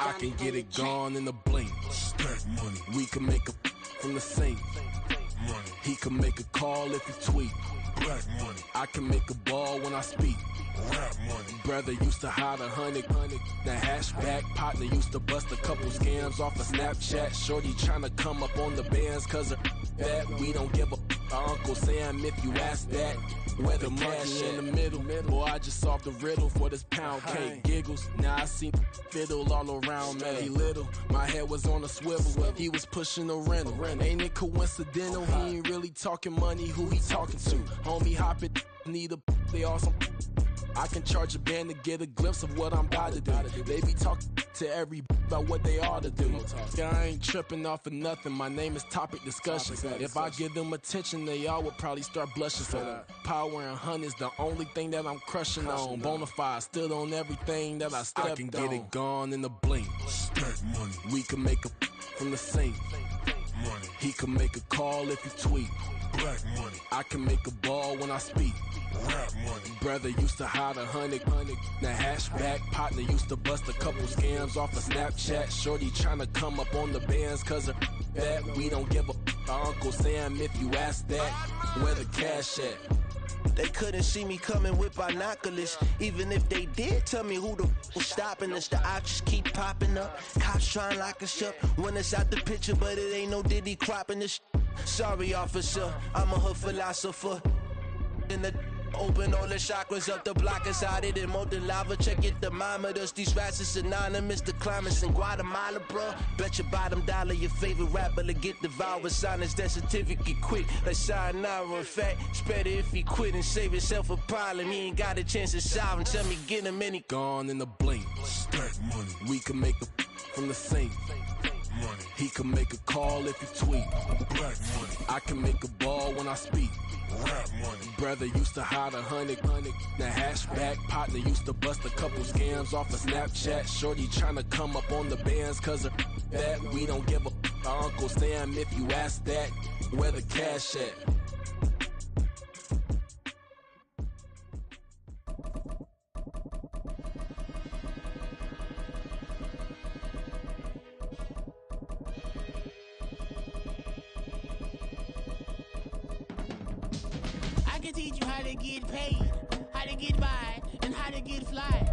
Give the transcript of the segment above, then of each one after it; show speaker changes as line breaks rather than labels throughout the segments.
I can get it gone in a blink.
Stack money.
We can make a from the sink.
Money.
He can make a call if he tweet.
Black money.
I can make a ball when I speak.
Rap money.
Brother used to hide 100. The hashback partner used to bust a couple scams off of Snapchat. Shorty tryna come up on the bands cause of that. We don't give a Uncle Sam if you ask that. Where the money in the middle. Boy, I just solved the riddle for this pound cake. Giggles, now I see fiddle all around me. He little, my head was on a swivel. He was pushing a rental. Ain't it coincidental? He ain't really talking money. Who he talking to? Homie hopping, need a they awesome. I can charge a band to get a glimpse of what I'm about to do. They be talking to every about what they ought to do. I ain't tripping off of nothing. My name is Topic Discussion. If I give them attention, they all would probably start blushing. So power and hunt is the only thing that I'm crushing on. Bonafide stood on everything that I stepped on. I can get it gone in a blink.
Stack money.
We can make a from the sink.
Money.
He can make a call if he tweet.
Black money.
I can make a ball when I speak.
Rap money.
Brother used to hide 100. The hashback partner used to bust a couple scams off of Snapchat. Shorty tryna come up on the bands cause of that. We don't give a Uncle Sam if you ask that. Where the cash at?
They couldn't see me coming with binoculars. Even if they did, tell me who the was stopping us. The options keep popping up. Cops trying to lock us up. When it's out the picture, but it ain't no Diddy cropping this. Sorry, officer, I'm a hood philosopher. In the open all the chakras up, the block is out it in molten lava. Check it, thermometers. These rats is anonymous. The climates in Guatemala, bro. Bet your bottom dollar your favorite rapper to get devoured. Sign his death certificate quick. Like sayonara. In fact, it's better if he quit and save himself a problem. He ain't got a chance to solve him. Tell me, get him any
gone in a blink.
Stack money.
We can make a from the sink.
Money.
He can make a call if he tweet.
Black money.
I can make a ball when I speak.
Rap money.
Brother used to hide 100. The hashback partner used to bust a couple scams off of Snapchat. Shorty tryna come up on the bands cause of that. We don't give a Uncle Sam if you ask that. Where the cash at?
I can teach you how to get paid, how to get by, and how to get fly.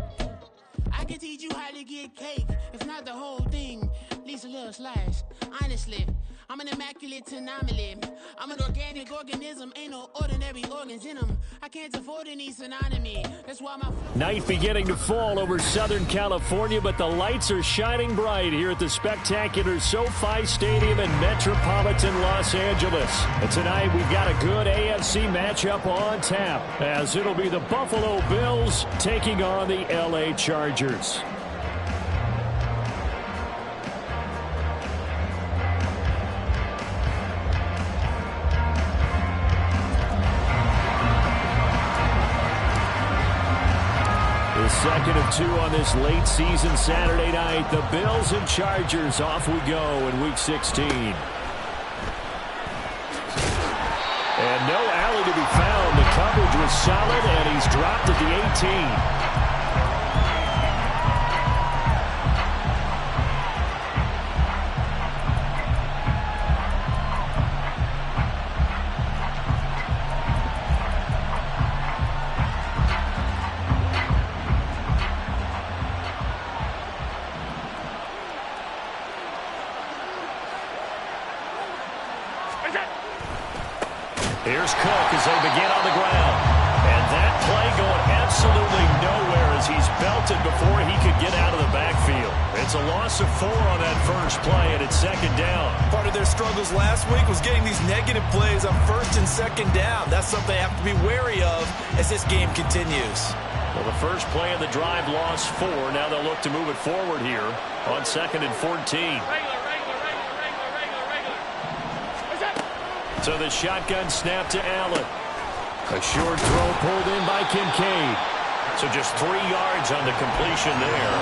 I can teach you how to get cake, if not the whole thing, at least a little slice. Honestly, I'm an immaculate anomaly. I'm an organic organism, ain't no ordinary organs in them. I can't afford any synonymy. That's why my
night beginning to fall over Southern California, but the lights are shining bright here at the spectacular SoFi Stadium in metropolitan Los Angeles. And tonight we've got a good AFC matchup on tap, as it'll be the Buffalo Bills taking on the LA Chargers. Second of two on this late season Saturday night. The Bills and Chargers, off we go in Week 16. And no alley to be found. The coverage was solid, and he's dropped at the 18. Here's Cook as they begin on the ground. And that play going absolutely nowhere as he's belted before he could get out of the backfield. It's a loss of 4 on that first play, and it's second down.
Part of their struggles last week was getting these negative plays on first and second down. That's something they have to be wary of as this game continues.
Well, the first play of the drive lost 4. Now they'll look to move it forward here on second and 14. So the shotgun snap to Allen. A short throw pulled in by Kincaid. So just 3 yards on the completion there.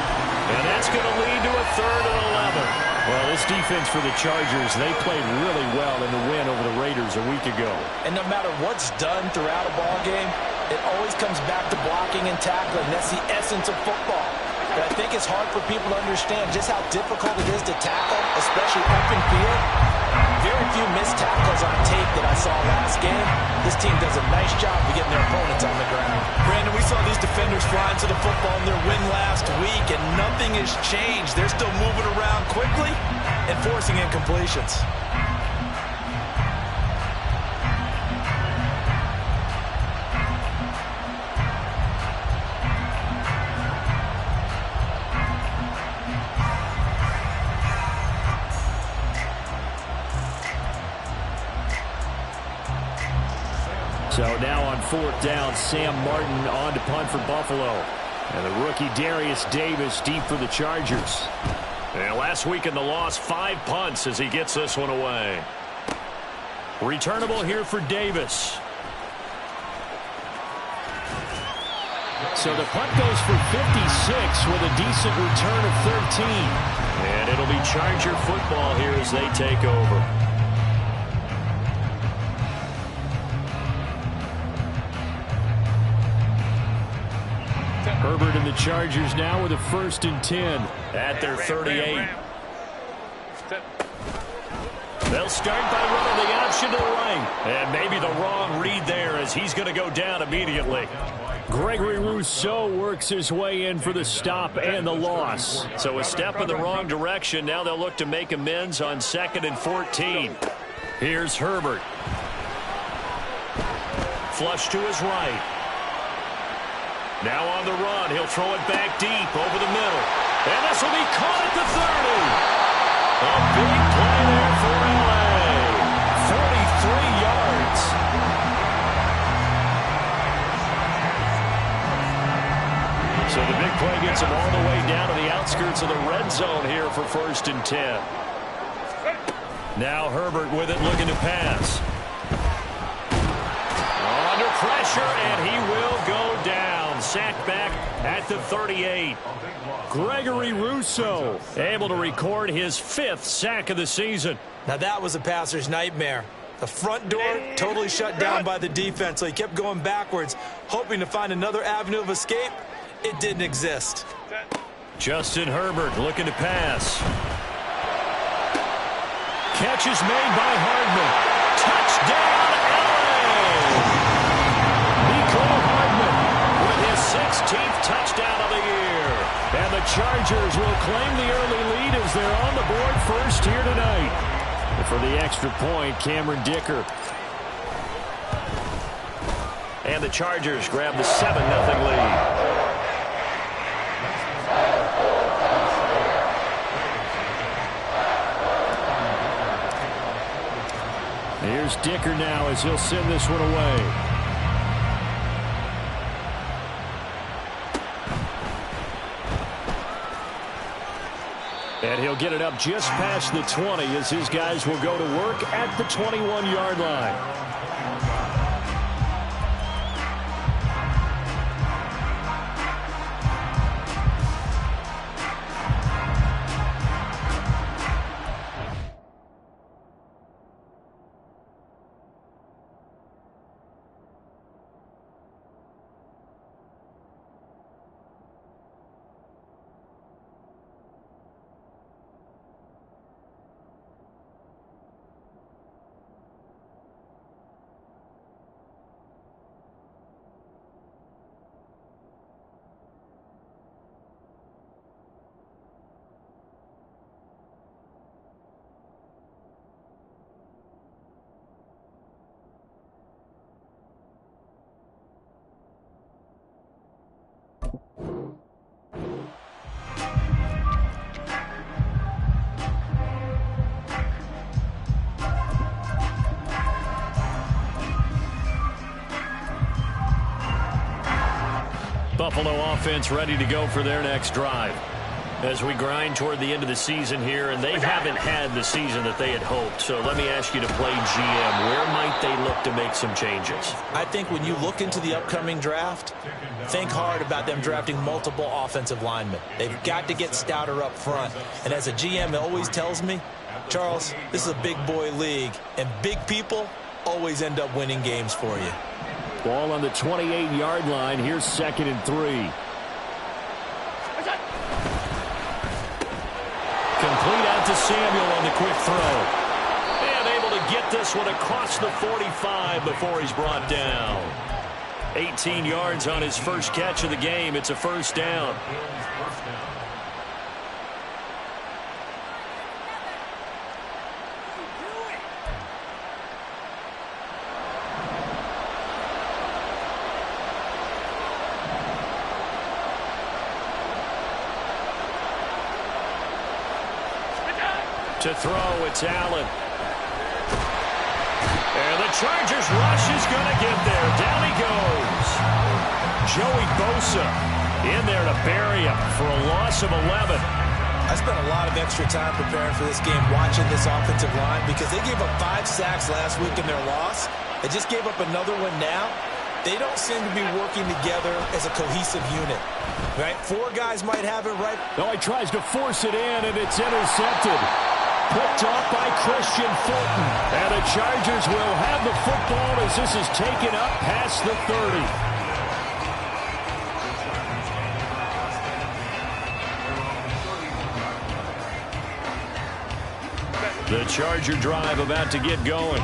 And that's going to lead to a 3rd and 11. Well, this defense for the Chargers, they played really well in the win over the Raiders a week ago.
And no matter what's done throughout a ball game, it always comes back to blocking and tackling. That's the essence of football. but I think it's hard for people to understand just how difficult it is to tackle, especially open field. Very few missed tackles on tape that I saw last game. This team does a nice job of getting their opponents on the ground. Brandon, we saw these defenders flying to the football in their win last week, and nothing has changed. They're still moving around quickly and forcing incompletions.
So now on 4th down, Sam Martin on to punt for Buffalo. And the rookie Darius Davis deep for the Chargers. And last week in the loss, 5 punts as he gets this one away. Returnable here for Davis. So the punt goes for 56 with a decent return of 13. And it'll be Charger football here as they take over. Herbert and the Chargers now with a 1st and 10 at their 38. They'll start by running the option to the right. And maybe the wrong read there as he's going to go down immediately. Gregory Rousseau works his way in for the stop and the loss. So a step in the wrong direction. Now they'll look to make amends on 2nd and 14. Here's Herbert. Flush to his right. Now on the run, he'll throw it back deep over the middle. And this will be caught at the 30. A big play there for LA. 43 yards. So the big play gets him all the way down to the outskirts of the red zone here for 1st and 10. Now Herbert with it, looking to pass. Under pressure, and he will go down. Sacked back at the 38. Gregory Rousseau able to record his 5th sack of the season.
Now that was a passer's nightmare. The front door totally shut down by the defense, so he kept going backwards, hoping to find another avenue of escape. It didn't exist.
Justin Herbert looking to pass. Catch is made by Hardman. Touchdown, LA! Mecole Hardman with his 16th touchdown of the year. And the Chargers will claim the early lead as they're on the board first here tonight. And for the extra point, Cameron Dicker. And the Chargers grab the 7-0 lead. Here's Dicker now as he'll send this one away. And he'll get it up just past the 20 as his guys will go to work at the 21-yard line. Buffalo offense ready to go for their next drive. As we grind toward the end of the season here, and they haven't had the season that they had hoped. So let me ask you to play GM. Where might they look to make some changes?
I think when you look into the upcoming draft, think hard about them drafting multiple offensive linemen. They've got to get stouter up front. And as a GM, it always tells me, Charles, this is a big boy league, and big people always end up winning games for you.
Ball on the 28-yard line. Here's 2nd and 3. to Samuel on the quick throw. And able to get this one across the 45 before he's brought down. 18 yards on his first catch of the game. It's a first down. To throw, it's Allen. And the Chargers rush is going to get there. Down he goes. Joey Bosa in there to bury him for a loss of 11.
I spent a lot of extra time preparing for this game watching this offensive line because they gave up 5 sacks last week in their loss. They just gave up another one now. They don't seem to be working together as a cohesive unit. Right? 4 guys might have it right.
No, he tries to force it in, and it's intercepted. Picked off by Christian Fulton. And the Chargers will have the football as this is taken up past the 30. The Charger drive about to get going.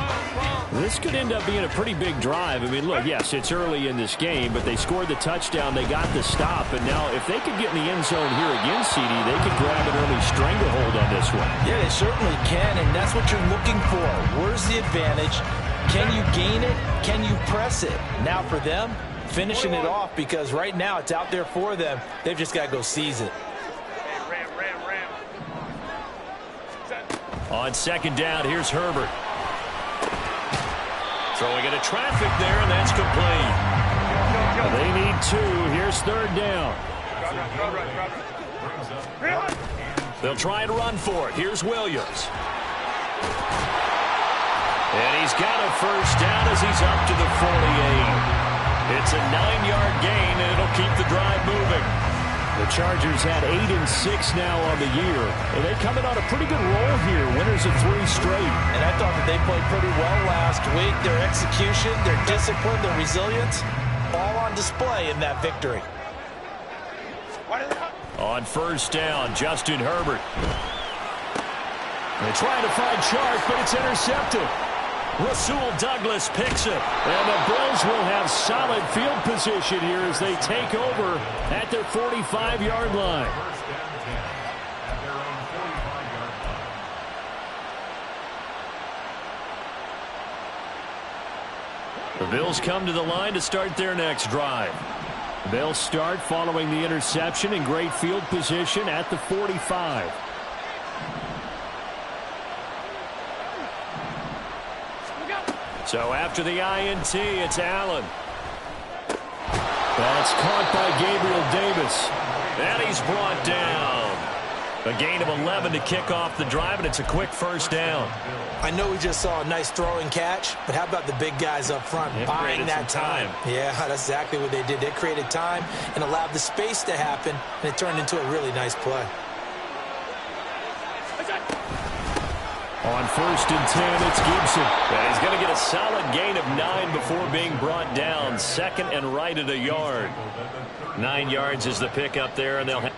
This could end up being a pretty big drive. I mean, look, yes, it's early in this game, but they scored the touchdown. They got the stop. And now if they could get in the end zone here again, CD, they could grab an early stranglehold on this one.
Yeah, they certainly can, and that's what you're looking for. Where's the advantage? Can you gain it? Can you press it? Now for them, finishing it off because right now it's out there for them. They've just got to go seize it.
On second down, here's Herbert. Throwing into traffic there, and that's complete. They need 2. Here's third down. They'll try and run for it. Here's Williams. And he's got a first down as he's up to the 48. It's a 9-yard gain, and it'll keep the drive moving. The Chargers had 8-6 now on the year. And they come in on a pretty good roll here. Winners of 3 straight.
And I thought that they played pretty well last week. Their execution, their discipline, their resilience, all on display in that victory.
On first down, Justin Herbert. They're trying to find Chark, but it's intercepted. Rasul Douglas picks it. And the Bills will have solid field position here as they take over at their 45-yard line. The Bills come to the line to start their next drive. They'll start following the interception in great field position at the 45. So after the INT, it's Allen. That's caught by Gabriel Davis. And he's brought down. A gain of 11 to kick off the drive, and it's a quick first down.
I know we just saw a nice throwing catch, but how about the big guys up front buying that time? Yeah, that's exactly what they did. They created time and allowed the space to happen, and it turned into a really nice play.
On first and 10, it's Gibson. And he's going to get a solid gain of 9 before being brought down. Second and right at a yard. 9 yards is the pickup there, and they'll have...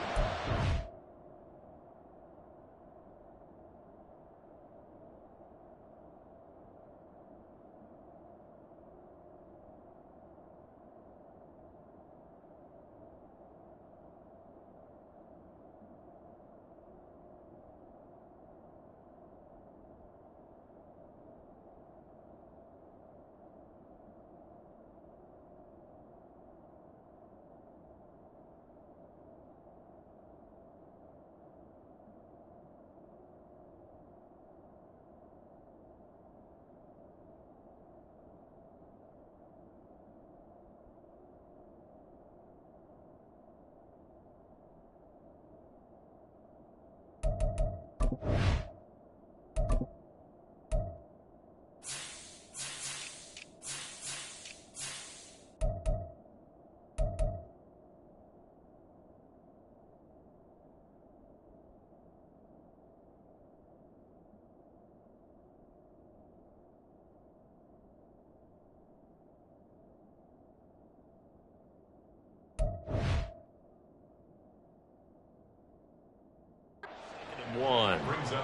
One.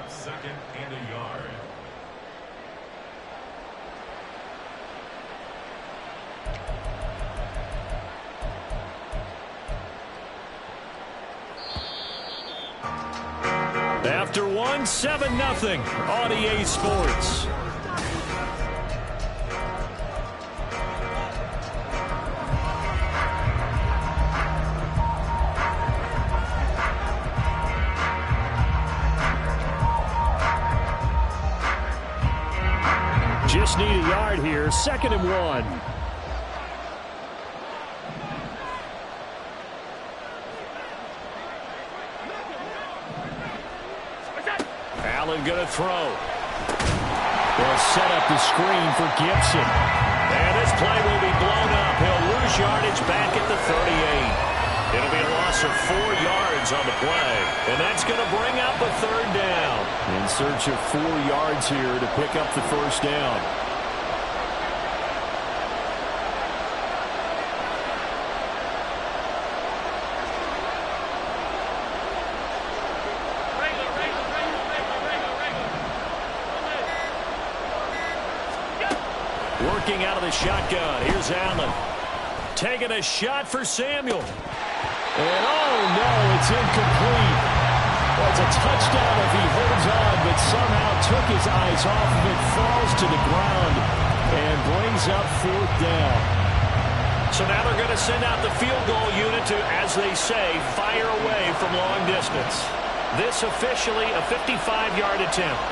Second and a yard.
After one, 7-0 on EA Sports. Just need a yard here, 2nd and 1. Allen going to throw. They'll set up the screen for Gibson. And this play will be blown up. He'll lose yardage back at the 38. It'll be a loss of 4 yards on the play. And that's going to bring up a 3rd down. In search of 4 yards here to pick up the 1st down. Working out of the shotgun. Here's Allen. Taking a shot for Samuel. And oh no, it's incomplete. Well, it's a touchdown if he holds on, but somehow took his eyes off of it, falls to the ground, and brings up 4th down. So now they're going to send out the field goal unit to, as they say, fire away from long distance. This officially a 55-yard attempt.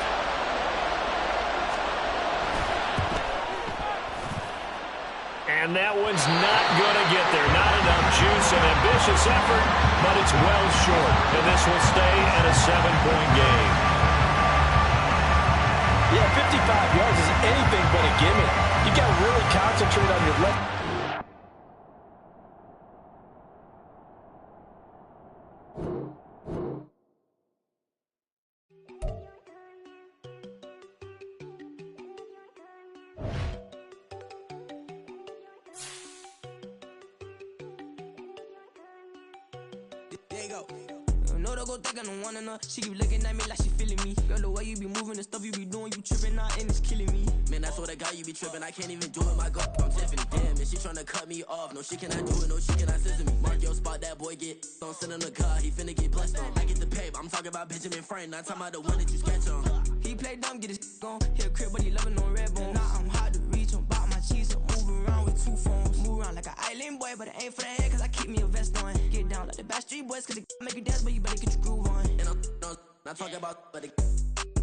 And that one's not going to get there. Not enough juice. An ambitious effort, but it's well short. And this will stay at a 7-point game.
Yeah, 55 yards is anything but a gimme. You got to really concentrate on your left.
She keep looking at me like she feeling me. Girl, the way you be moving, the stuff you be doing, you tripping out and it's killing me. Man, I swear to God, you be tripping. I can't even do it. My girl, I'm Tiffany. Damn, and she tryna cut me off. No, she cannot do it. No, she cannot scissor me. Mark your spot, that boy get don't send him the car. He finna get blessed on. I get the pay, but I'm talking about Benjamin Franklin. Not talking about the one that you sketch on. He play dumb, get his gone. Hit a crib, but he loving on red bone. Now I'm hard to reach. I'm about my cheese. I'm moving around with 2 phones. Move around like an island boy, but it ain't for the head, cause I keep me a vest on. Get down like the Backstreet Boys, cause it make you dance, but you better get your groove on. And I'm not talking about, but it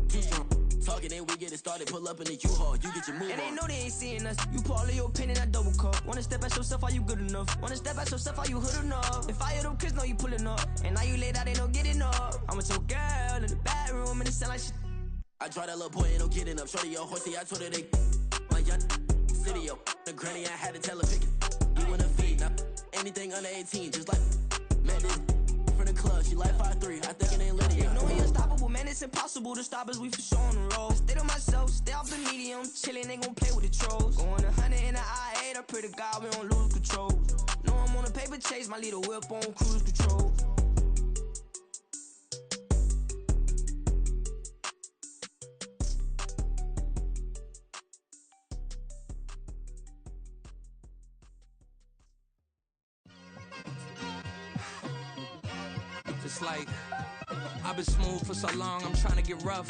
too strong. Talking and we get it started, pull up in the U-Haul, you get your move on. And they know they ain't seeing us. You pull all of your pin in that double cup. Wanna step at yourself, are you good enough? Wanna step at yourself, are you hood enough? If I hear them kids, know you pulling up. And now you laid out, they don't get enough. I'm with your girl in the bedroom, and it sound like shit. I draw that little boy, ain't no getting up. Shorty, your horsey, I told her they my young city, yo. The granny, I had to tell her pick it. You wanna feed, now anything under 18, just like man, this from the club, she like 5'3", I think it ain't Lydia. You know he unstoppable, man, it's impossible to stop us, we for sure on the road. Stay to myself, stay off the medium, chillin', they gon' play with the trolls. Going 100 in the I-8, I pray to God we don't lose control. Know I'm on a paper chase, my leader whip on cruise control.
It's like I've been smooth for so long, I'm trying to get rough.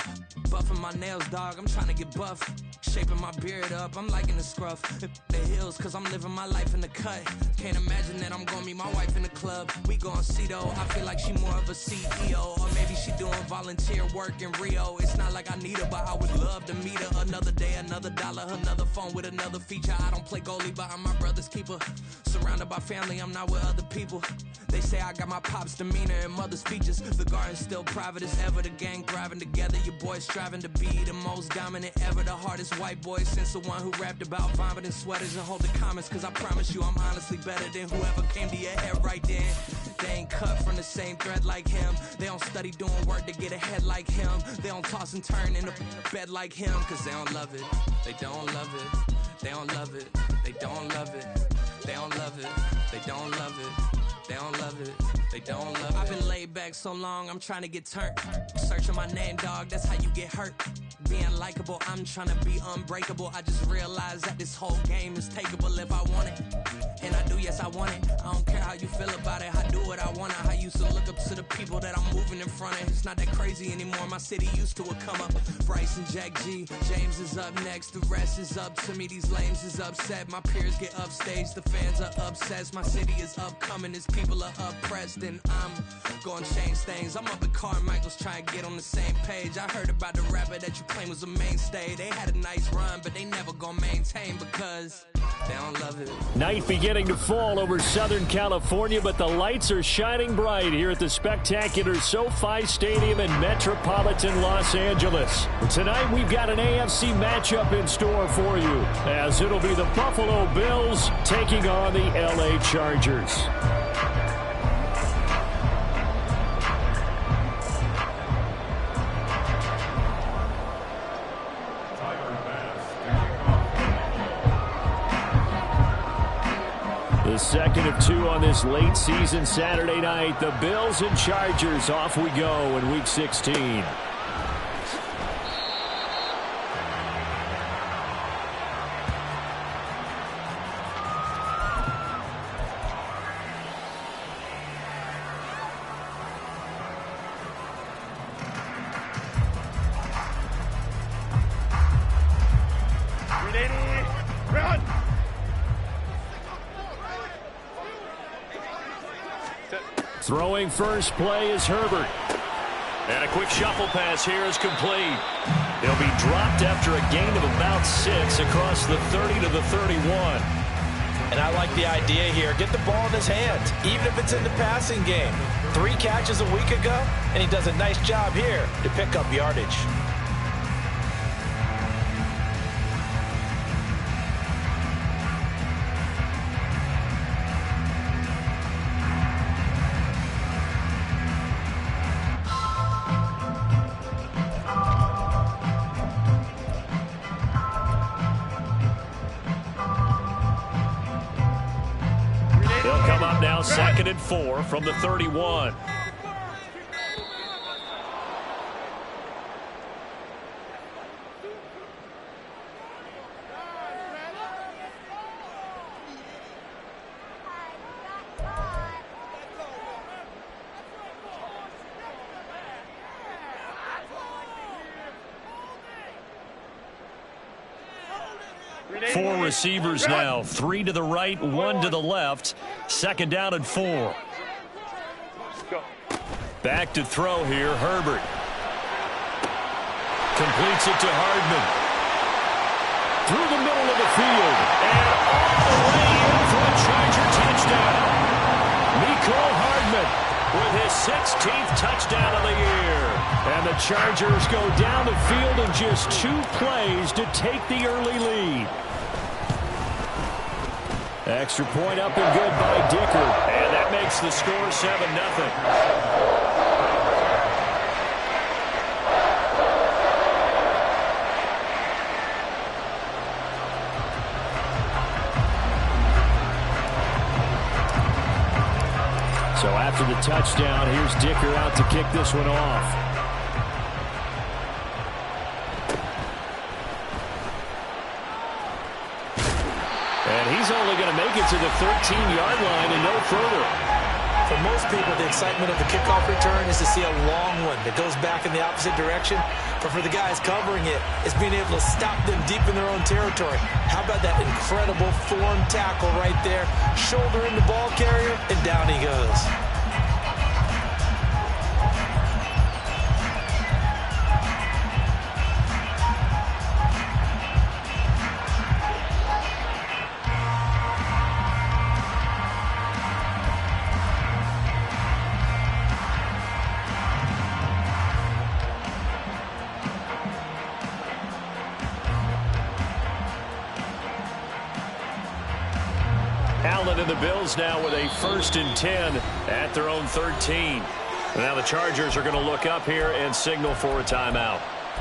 Buffing my nails, dog, I'm trying to get buff. Shaping my beard up, I'm liking the scruff. The hills, cause I'm living my life in the cut. Can't imagine that I'm gonna meet my wife in the club. We gon' see though, I feel like she more of a CEO. Or maybe she doing volunteer work in Rio. It's not like I need her, but I would love to meet her. Another day, another dollar, another phone with another feature. I don't play goalie, but I'm my brother's keeper. Surrounded by family, I'm not with other people. They say I got my pop's demeanor and mother's features. The garden's still private as ever. The gang thriving together. Your boys striving to be the most dominant ever. The hardest white boy since the one who rapped about vomiting sweaters and holding comments. Cause I promise you I'm honestly better than whoever came to your head right then. They ain't cut from the same thread like him. They don't study doing work to get ahead like him. They don't toss and turn in the bed like him. Cause they don't love it. They don't love it. They don't love it. They don't love it. They don't love it. They don't love it. They don't love it. They don't love it. I've been laid back so long, I'm trying to get turned. Searching my name, dog, that's how you get hurt. Being likable, I'm trying to be unbreakable. I just realized that this whole game is takeable if I want it. And I do, yes, I want it. I don't care how you feel about it. I do what I want. I used to look up to the people that I'm moving in front of. It's not that crazy anymore. My city used to it come up. Bryce and Jack G. James is up next. The rest is up to me. These lames is upset. My peers get upstaged. The fans are obsessed. My city is upcoming. These people are oppressed. And I'm gonna change things. I'm up at Carmichael's trying to get on the same page. I heard about the rapper that you claim was a mainstay. They had a nice run, but they never gonna maintain because they don't love it.
Night beginning to fall over Southern California, but the lights are shining bright here at the spectacular SoFi Stadium in metropolitan Los Angeles. Tonight we've got an AFC matchup in store for you, as it'll be the Buffalo Bills taking on the LA Chargers. The second of two on this late season Saturday night. The Bills and Chargers, off we go in Week 16. Throwing first play is Herbert. And a quick shuffle pass here is complete. He'll be dropped after a gain of about 6 across the 30 to the 31.
And I like the idea here. Get the ball in his hands, even if it's in the passing game. 3 catches a week ago, and he does a nice job here to pick up yardage.
Now 2nd and 4 from the 31. Four receivers now, 3 to the right, 1 to the left. 2nd down and 4. Back to throw here, Herbert. Completes it to Hardman. Through the middle of the field. And all the way in for a Charger touchdown. Mecole Hardman with his 16th touchdown of the year. And the Chargers go down the field in just 2 plays to take the early lead. Extra point up and good by Dicker. And that makes the score 7-0. So after the touchdown, here's Dicker out to kick this one off. He's only going to make it to the 13-yard line and no further.
For most people, the excitement of the kickoff return is to see a long one that goes back in the opposite direction. But for the guys covering it, it's being able to stop them deep in their own territory. How about that incredible form tackle right there? Shoulder in the ball carrier, and down he goes.
And the Bills now with a 1st and 10 at their own 13. Now the Chargers are going to look up here and signal for a timeout.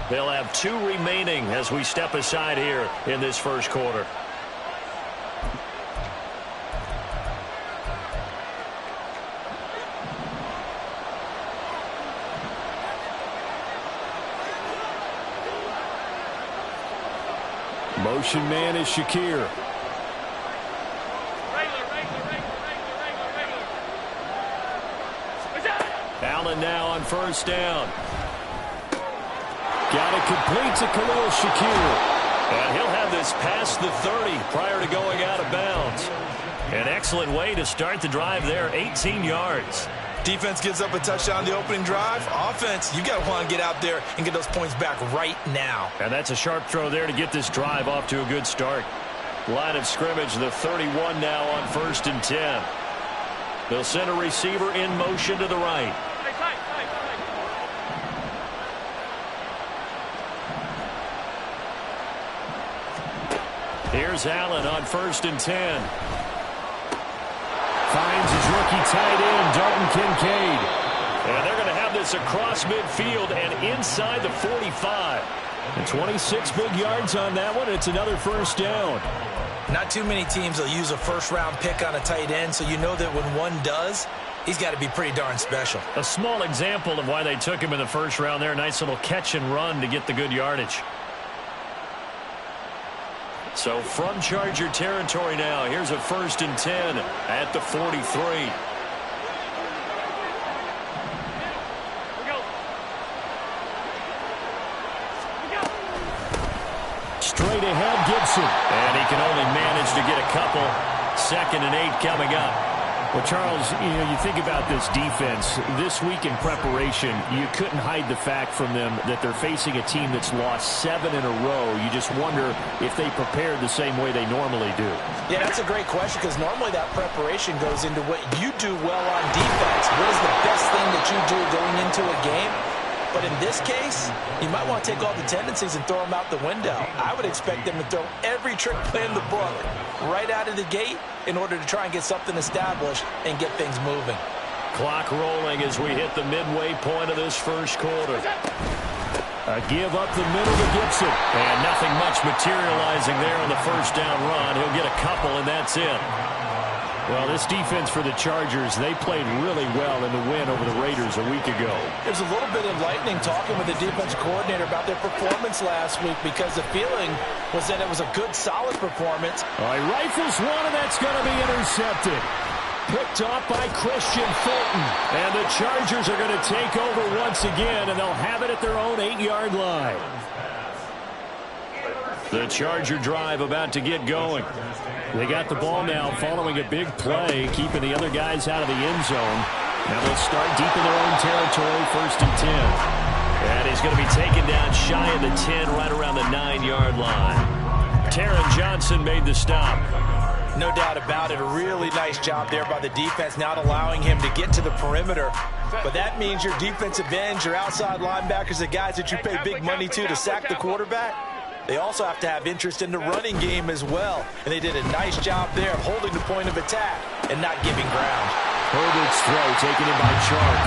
They'll have 2 remaining as we step aside here in this first quarter. Motion man is Shakir. Allen now on first down. Got it complete to Khalil Shakir. And he'll have this past the 30 prior to going out of bounds. An excellent way to start the drive there, 18 yards.
Defense gives up a touchdown the opening drive. Offense, you got to want to get out there and get those points back right now.
And that's a sharp throw there to get this drive off to a good start. Line of scrimmage, the 31 now on 1st and 10. They'll send a receiver in motion to the right. Here's Allen on 1st and 10. Finds his rookie tight end, Dalton Kincaid. And they're going to have this across midfield and inside the 45. And 26 big yards on that one. It's another first down.
Not too many teams will use a first-round pick on a tight end, so you know that when one does, he's got to be pretty darn special.
A small example of why they took him in the first round there. Nice little catch and run to get the good yardage. So from Charger territory now, here's a 1st and 10 at the 43. Straight ahead, Gibson. And he can only manage to get a couple. 2nd and 8 coming up. Well, Charles, you think about this defense. This week in preparation, you couldn't hide the fact from them that they're facing a team that's lost 7 in a row. You just wonder if they prepared the same way they normally do.
Yeah, that's a great question because normally that preparation goes into what you do well on defense. What is the best thing that you do going into a game? But in this case, you might want to take all the tendencies and throw them out the window. I would expect them to throw every trick play in the book right out of the gate in order to try and get something established and get things moving.
Clock rolling as we hit the midway point of this first quarter. A give up the middle to Gibson. And nothing much materializing there on the first down run. He'll get a couple, and that's it. Well, this defense for the Chargers, they played really well in the win over the Raiders a week ago.
It was a little bit enlightening talking with the defensive coordinator about their performance last week because the feeling was that it was a good, solid performance.
All right, rifles one, and that's going to be intercepted. Picked off by Christian Fulton. And the Chargers are going to take over once again, and they'll have it at their own 8-yard line. The Charger drive about to get going. They got the ball now following a big play, keeping the other guys out of the end zone. Now they'll start deep in their own territory, 1st and 10. And he's going to be taken down shy of the 10, right around the 9-yard line. Taron Johnson made the stop.
No doubt about it. A really nice job there by the defense, not allowing him to get to the perimeter. But that means your defensive ends, your outside linebackers, the guys that you pay big money to sack the quarterback, they also have to have interest in the running game as well. And they did a nice job there of holding the point of attack and not giving ground.
Herbert's throw taken in by Chark.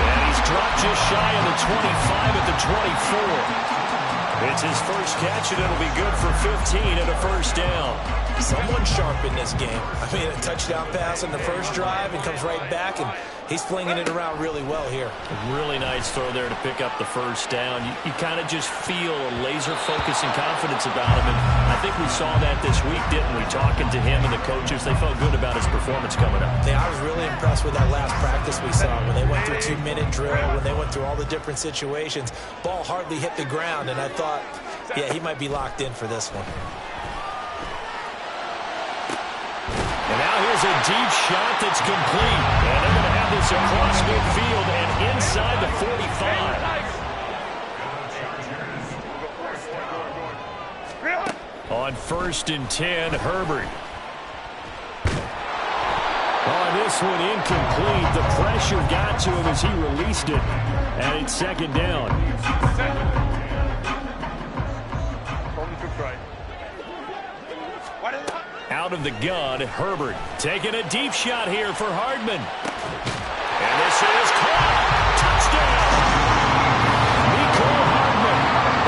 And he's dropped just shy of the 25 at the 24. It's his first catch, and it'll be good for 15 and a first down.
Someone sharp in this game. I mean, a touchdown pass on the first drive and comes right back, and he's flinging it around really well here.
A really nice throw there to pick up the first down. You kind of just feel a laser focus and confidence about him, and I think we saw that this week, didn't we? Talking to him and the coaches, they felt good about his performance coming up.
Yeah, I was really impressed with that last practice we saw when they went through 2-minute drill, when they went through all the different situations. Ball hardly hit the ground, and I thought, yeah, he might be locked in for this one.
And now here's a deep shot that's complete. And they're going to have this across midfield and inside the 45. On 1st and 10, Herbert. Oh, this one incomplete. The pressure got to him as he released it. And it's 2nd down. Out of the gun, Herbert taking a deep shot here for Hardman. And this is caught. Touchdown! Mecole Hardman,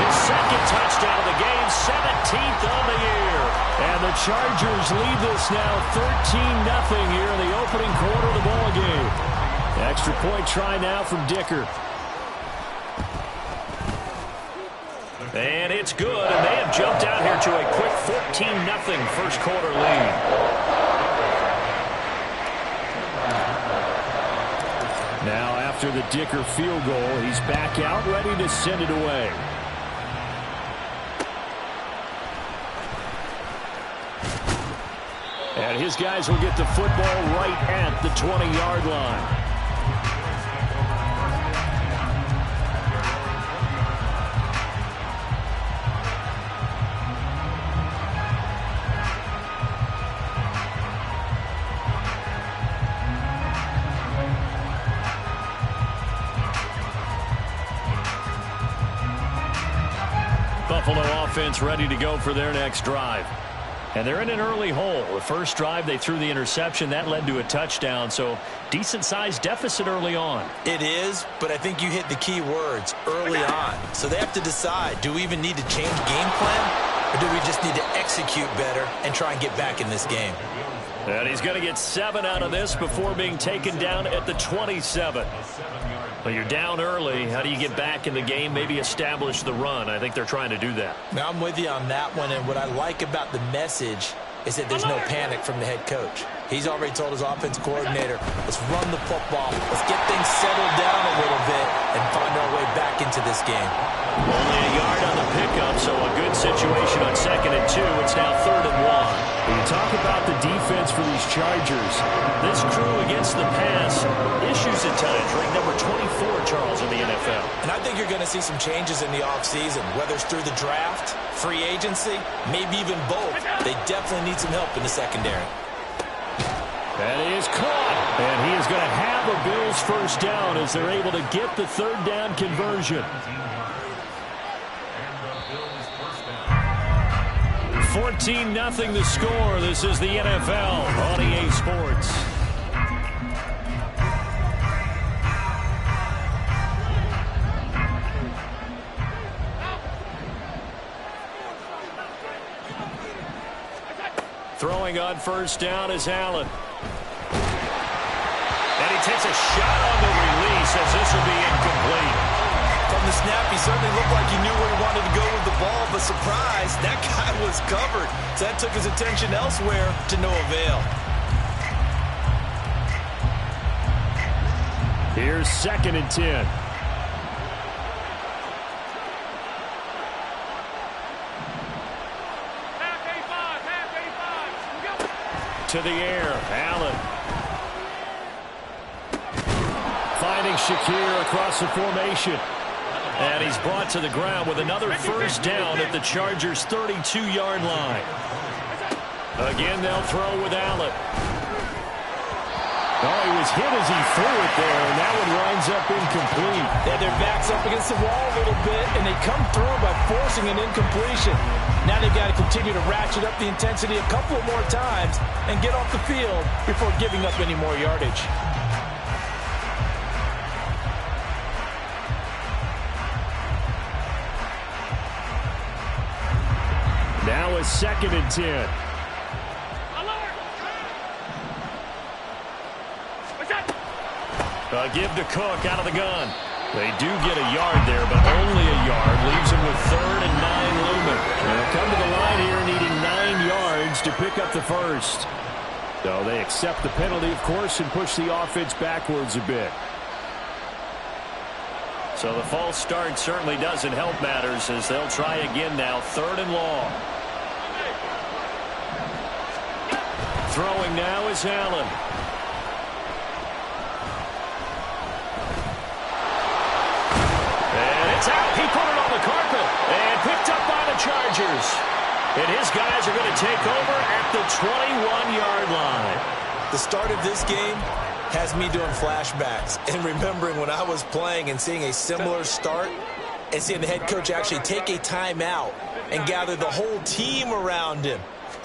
his 2nd touchdown of the game, 17th on the year. And the Chargers lead this now 13-0 here in the opening quarter of the ball game. Extra point try now from Dicker. And it's good, and they have jumped out here to a quick 14-0 first quarter lead. Now after the Dicker field goal, he's back out, ready to send it away. And his guys will get the football right at the 20-yard line. Buffalo offense ready to go for their next drive. And they're in an early hole. The first drive, they threw the interception. That led to a touchdown, so decent-sized deficit early on.
It is, but I think you hit the key words, early on. So they have to decide, do we even need to change game plan, or do we just need to execute better and try and get back in this game?
And he's going to get 7 out of this before being taken down at the 27. Well, you're down early. How do you get back in the game, maybe establish the run? I think they're trying to do that.
Now, I'm with you on that one, and what I like about the message is that there's no panic from the head coach. He's already told his offense coordinator, let's run the football, let's get things settled down a little bit and find our way back into this game.
Only a yard on the pickup, so a good situation on 2nd and 2. It's now 3rd and 1. When you talk about the defense for these Chargers, this crew against the pass, issues at times, ranked number 24, Charles, in the NFL.
And I think you're going to see some changes in the offseason, whether it's through the draft, free agency, maybe even both. They definitely need some help in the secondary.
That is caught. And he is going to have a Bills first down as they're able to get the 3rd down conversion. 14-0 the score. This is the NFL on EA Sports. Throwing on first down is Allen. And he takes a shot on the release as this will be incomplete.
From the snap, he certainly looked like he knew where he wanted to go with the ball, but surprise, that guy was covered. So that took his attention elsewhere to no avail.
Here's 2nd and 10. To the air, Allen. Finding Shakir across the formation. And he's brought to the ground with another first down at the Chargers' 32-yard line. Again, they'll throw with Allen. Oh, he was hit as he threw it there, and that one winds up incomplete.
Yeah, their back's up against the wall a little bit, and they come through by forcing an incompletion. Now they've got to continue to ratchet up the intensity a couple of more times and get off the field before giving up any more yardage.
Now it's 2nd and 10. A give to Cook out of the gun. They do get a yard there, but only a yard. Leaves him with 3rd and 9 looming. They'll come to the line here needing 9 yards to pick up the first. So they accept the penalty, of course, and push the offense backwards a bit. So the false start certainly doesn't help matters as they'll try again now. 3rd and long. Throwing now is Allen. And it's out. He put it on the carpet and picked up by the Chargers. And his guys are going to take over at the 21-yard line.
The start of this game has me doing flashbacks and remembering when I was playing and seeing a similar start and seeing the head coach actually take a timeout and gather the whole team around him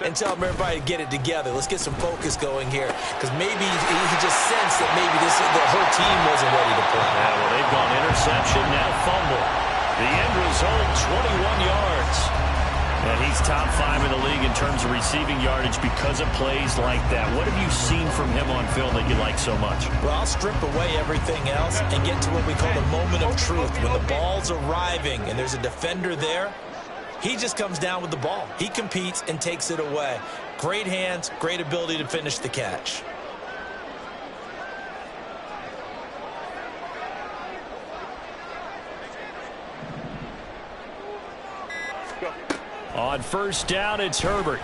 and tell everybody to get it together. Let's get some focus going here, because maybe he just sensed that maybe the whole team wasn't ready to play.
Yeah, well, they've gone interception, now fumble. The end result, 21 yards. And he's top 5 in the league in terms of receiving yardage because of plays like that. What have you seen from him on film that you like so much?
Well, I'll strip away everything else and get to what we call the moment of truth. When the ball's arriving and there's a defender there, he just comes down with the ball. He competes and takes it away. Great hands, great ability to finish the catch.
On first down, it's Herbert.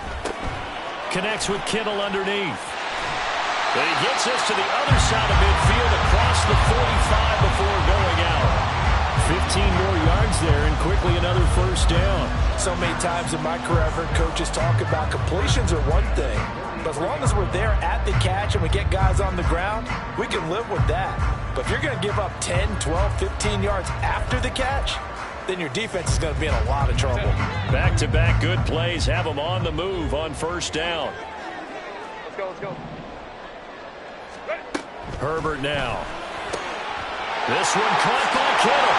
Connects with Kittle underneath. But he gets us to the other side of midfield across the 45 before going out. 15 more yards there and quickly another first down.
So many times in my career, I've heard coaches talk about completions are one thing. But as long as we're there at the catch and we get guys on the ground, we can live with that. But if you're going to give up 10, 12, 15 yards after the catch, then your defense is going to be in a lot of trouble.
Back-to-back good plays have them on the move on first down.
Let's go.
Herbert now. This one caught by Kittle.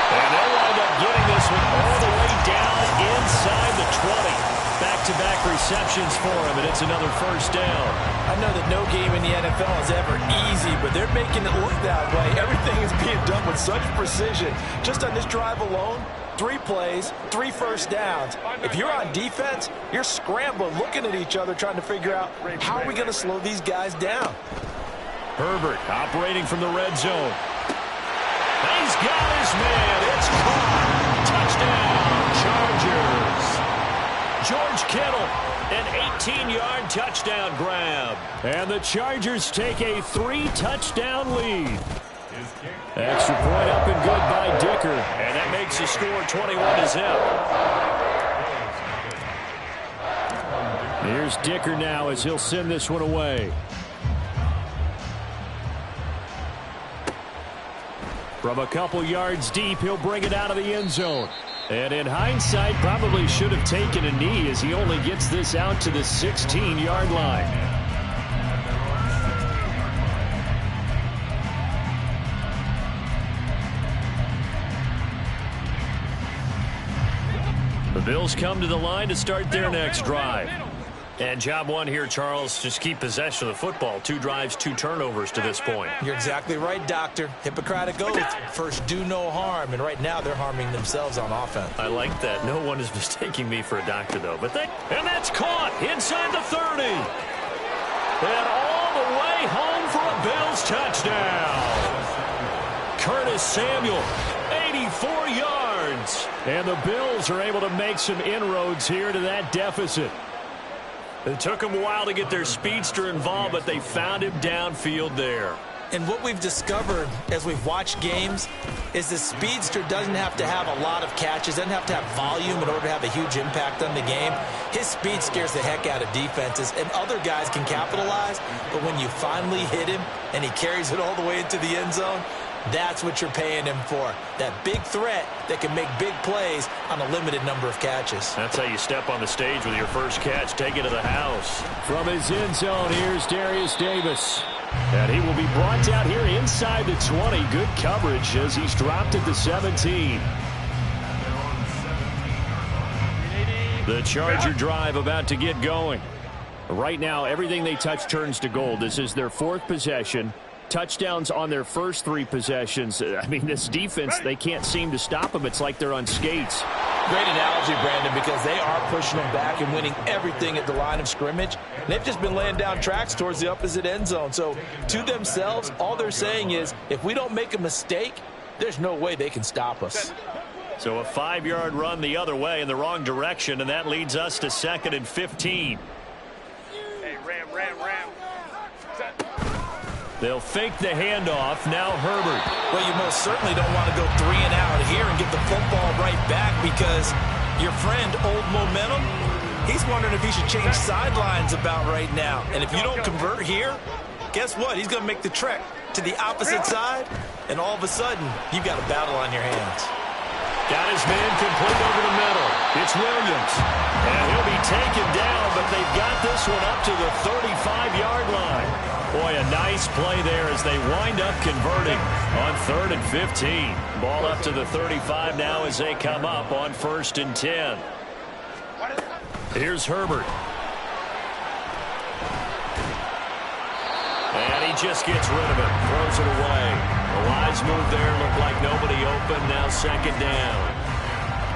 And they'll wind up getting this one all the way down inside the 20. Back-to-back receptions for him, and it's another first down.
I know that no game in the NFL is ever easy, but they're making it look that way. Everything is being done with such precision. Just on this drive alone, 3 plays, 3 first downs. If you're on defense, you're scrambling, looking at each other, trying to figure out how are we going to slow these guys down.
Herbert operating from the red zone. He's got his man. It's caught. Touchdown, Chargers. George Kittle, an 18-yard touchdown grab. And the Chargers take a 3-touchdown lead. Extra point up and good by Dicker. And that makes the score 21-0. Here's Dicker now as he'll send this one away. From a couple yards deep, he'll bring it out of the end zone. And in hindsight, probably should have taken a knee as he only gets this out to the 16-yard line. The Bills come to the line to start their next drive. And job one here, Charles, just keep possession of the football. 2 drives, 2 turnovers to this point.
You're exactly right, Doctor. Hippocratic oath. First, do no harm. And right now, they're harming themselves on offense.
I like that. No one is mistaking me for a doctor, though. And that's caught inside the 30. And all the way home for a Bills touchdown. Curtis Samuel, 84 yards. And the Bills are able to make some inroads here to that deficit. It took them a while to get their speedster involved, but they found him downfield there.
And what we've discovered as we've watched games is the speedster doesn't have to have a lot of catches, doesn't have to have volume in order to have a huge impact on the game. His speed scares the heck out of defenses, and other guys can capitalize. But when you finally hit him and he carries it all the way into the end zone, that's what you're paying him for. That big threat that can make big plays on a limited number of catches.
That's how you step on the stage with your first catch. Take it to the house. From his end zone, here's Darius Davis. And he will be brought down here inside the 20. Good coverage as he's dropped at the 17. The Charger drive about to get going. Right now, everything they touch turns to gold. This is their 4th possession. Touchdowns on their first 3 possessions. I mean, this defense, they can't seem to stop them. It's like they're on skates.
Great analogy, Brandon, because they are pushing them back and winning everything at the line of scrimmage. They've just been laying down tracks towards the opposite end zone. So to themselves, all they're saying is, if we don't make a mistake, there's no way they can stop us.
So a 5-yard run the other way in the wrong direction, and that leads us to 2nd and 15.
Hey, ram.
They'll fake the handoff. Now Herbert.
Well, you most certainly don't want to go 3 and out here and get the football right back because your friend, Old Momentum, he's wondering if he should change sidelines about right now. And if you don't convert here, guess what? He's going to make the trek to the opposite side, and all of a sudden, you've got a battle on your hands.
Got his man complete over the middle. It's Williams. And he'll be taken down, but they've got this one up to the 35-yard line. Boy, a nice play there as they wind up converting on 3rd and 15. Ball up to the 35 now as they come up on 1st and 10. Here's Herbert. And he just gets rid of it. Throws it away. The wise move there. Looked like nobody open. Now second down.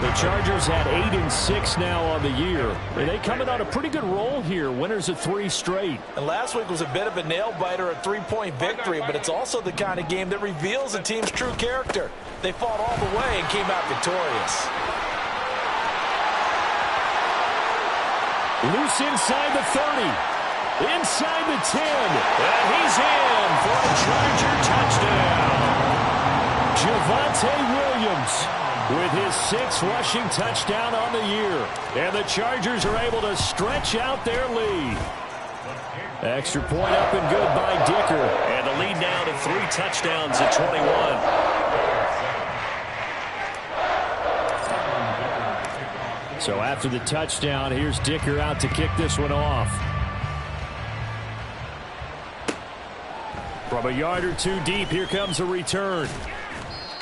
The Chargers had 8-6 now on the year. They coming on a pretty good roll here. Winners of 3 straight.
And last week was a bit of a nail-biter, a 3-point victory, but it's also the kind of game that reveals a team's true character. They fought all the way and came out victorious.
Loose inside the 30. Inside the 10. And he's in for a Charger touchdown. Javonte Williams with his 6th rushing touchdown on the year. And the Chargers are able to stretch out their lead. Extra point up and good by Dicker. And the lead now to 3 touchdowns at 21. So after the touchdown, here's Dicker out to kick this one off. From a yard or 2 deep, here comes a return.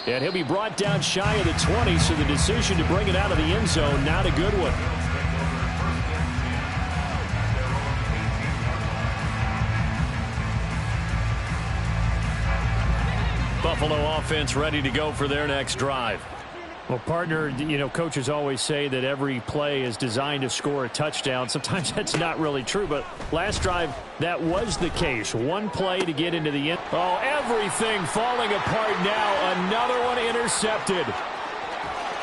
And he'll be brought down shy of the 20, so the decision to bring it out of the end zone, not a good one. Buffalo offense ready to go for their next drive. Well, partner, you know, coaches always say that every play is designed to score a touchdown. Sometimes that's not really true, but last drive, that was the case. 1 play to get into the end. Oh, everything falling apart now. Another one intercepted.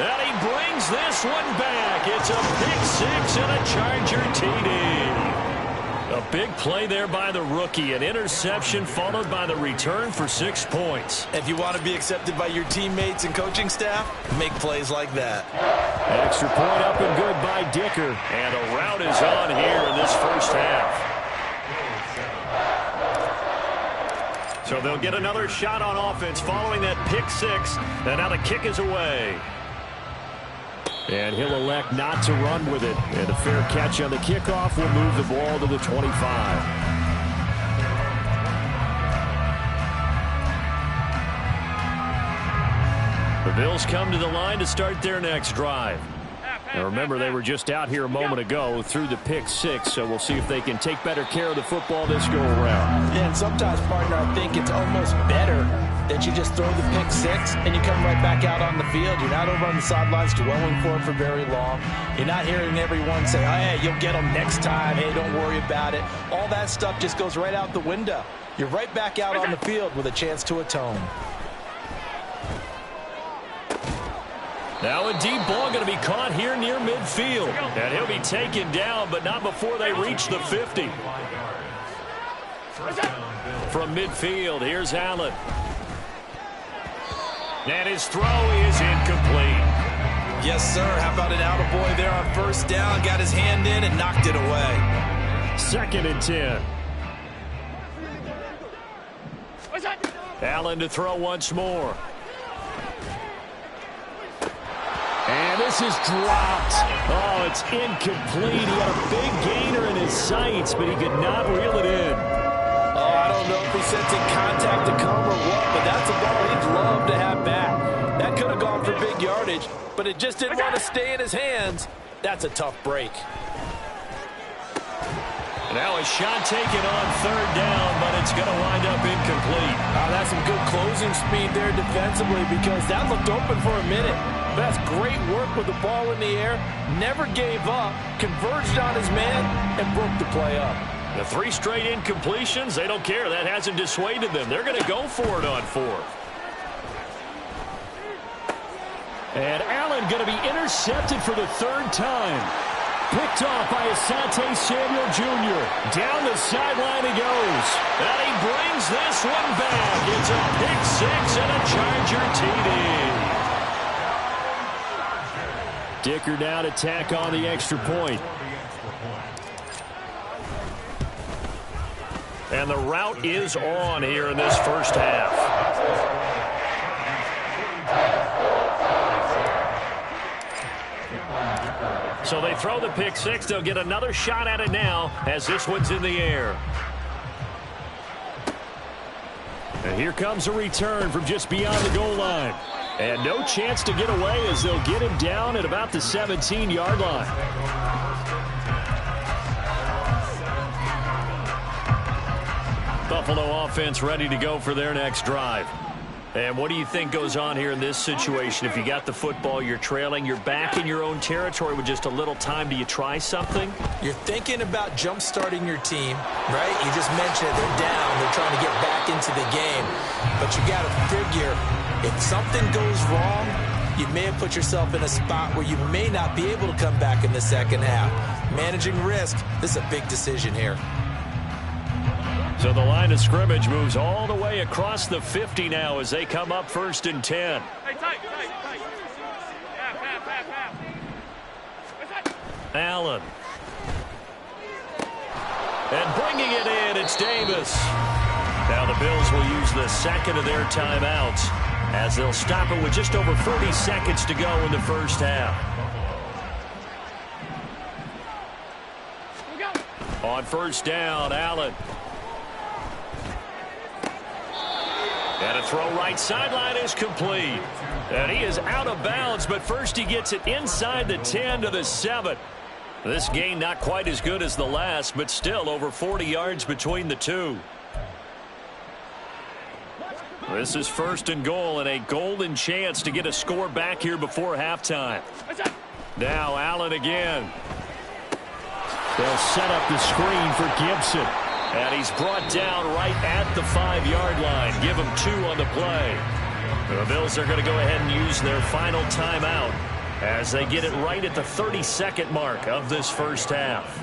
And he brings this one back. It's a pick 6 and a Charger TD. A big play there by the rookie. An interception followed by the return for 6 points.
If you want to be accepted by your teammates and coaching staff, make plays like that.
Extra point up and good by Dicker. And a rout is on here in this first half. So they'll get another shot on offense following that pick 6. And now the kick is away. And he'll elect not to run with it. And a fair catch on the kickoff will move the ball to the 25. The Bills come to the line to start their next drive. Now remember, they were just out here a moment ago through the pick 6, so we'll see if they can take better care of the football this go-around.
Yeah, and sometimes, partner, I think it's almost better that you just throw the pick 6 and you come right back out on the field. You're not over on the sidelines dwelling for it for very long. You're not hearing everyone say, oh, hey, you'll get them next time. Hey, don't worry about it. All that stuff just goes right out the window. You're right back out on the field with a chance to atone.
Now a deep ball going to be caught here near midfield. And he'll be taken down, but not before they reach the 50. From midfield, here's Allen. And his throw is incomplete.
Yes, sir. How about an attaboy there on first down? Got his hand in and knocked it away.
2nd and 10. Allen to throw once more. And this is dropped. Oh, it's incomplete. He had a big gainer in his sights, but he could not reel it in.
Oh, I don't know if he sensing contact to come or what, but that's a ball he'd love to have back. That could have gone for big yardage, but it just didn't want to stay in his hands. That's a tough break.
Now a shot taken on 3rd down, but it's going to wind up incomplete.
That's some good closing speed there defensively because that looked open for a minute. But that's great work with the ball in the air. Never gave up, converged on his man, and broke the play up.
The 3 straight incompletions, they don't care. That hasn't dissuaded them. They're going to go for it on 4th. And Allen going to be intercepted for the 3rd time. Picked off by Asante Samuel Jr. Down the sideline he goes. And he brings this one back. It's a pick 6 and a Charger TD. Dicker now to tack on the extra point. And the route is on here in this first half. So they throw the pick 6. They'll get another shot at it now as this one's in the air. And here comes a return from just beyond the goal line. And no chance to get away as they'll get him down at about the 17-yard line. Buffalo offense ready to go for their next drive. And what do you think goes on here in this situation? If you got the football, you're trailing, you're back in your own territory with just a little time. Do you try something?
You're thinking about jump-starting your team, right? You just mentioned it. They're down. They're trying to get back into the game. But you got to figure, if something goes wrong, you may have put yourself in a spot where you may not be able to come back in the second half. Managing risk, this is a big decision here.
So the line of scrimmage moves all the way across the 50 now as they come up 1st and 10.
Hey, tight.
Allen. And bringing it in, it's Davis. Now the Bills will use the second of their timeouts as they'll stop it with just over 40 seconds to go in the first half. On first down, Allen. And a throw right sideline is complete. And he is out of bounds, but first he gets it inside the 10 to the 7. This gain not quite as good as the last, but still over 40 yards between the two. This is 1st and goal and a golden chance to get a score back here before halftime. Now Allen again. They'll set up the screen for Gibson. And he's brought down right at the 5-yard line. Give him 2 on the play. The Bills are going to go ahead and use their final timeout as they get it right at the 32nd mark of this first half.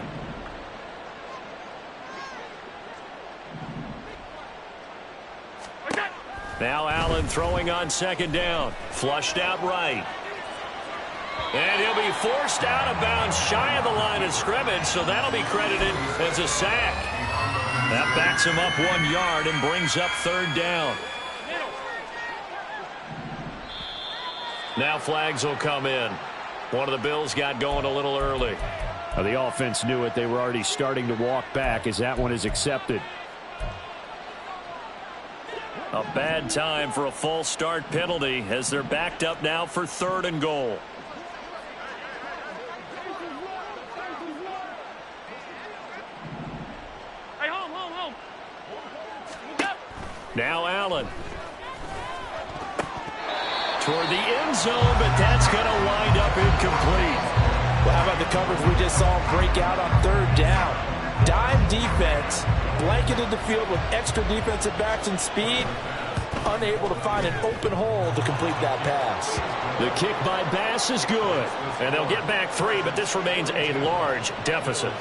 Now Allen throwing on 2nd down. Flushed out right. And he'll be forced out of bounds shy of the line of scrimmage, so that'll be credited as a sack. That backs him up 1 yard and brings up 3rd down. Now flags will come in. One of the Bills got going a little early.
The offense knew it. They were already starting to walk back as that one is accepted.
A bad time for a false start penalty as they're backed up now for 3rd and goal. Now Allen. Toward the end zone, but that's going to wind up incomplete.
Well, how about the coverage we just saw him break out on 3rd down? Dime defense, blanketed the field with extra defensive backs and speed, unable to find an open hole to complete that pass.
The kick by Bass is good, and they'll get back 3, but this remains a large deficit.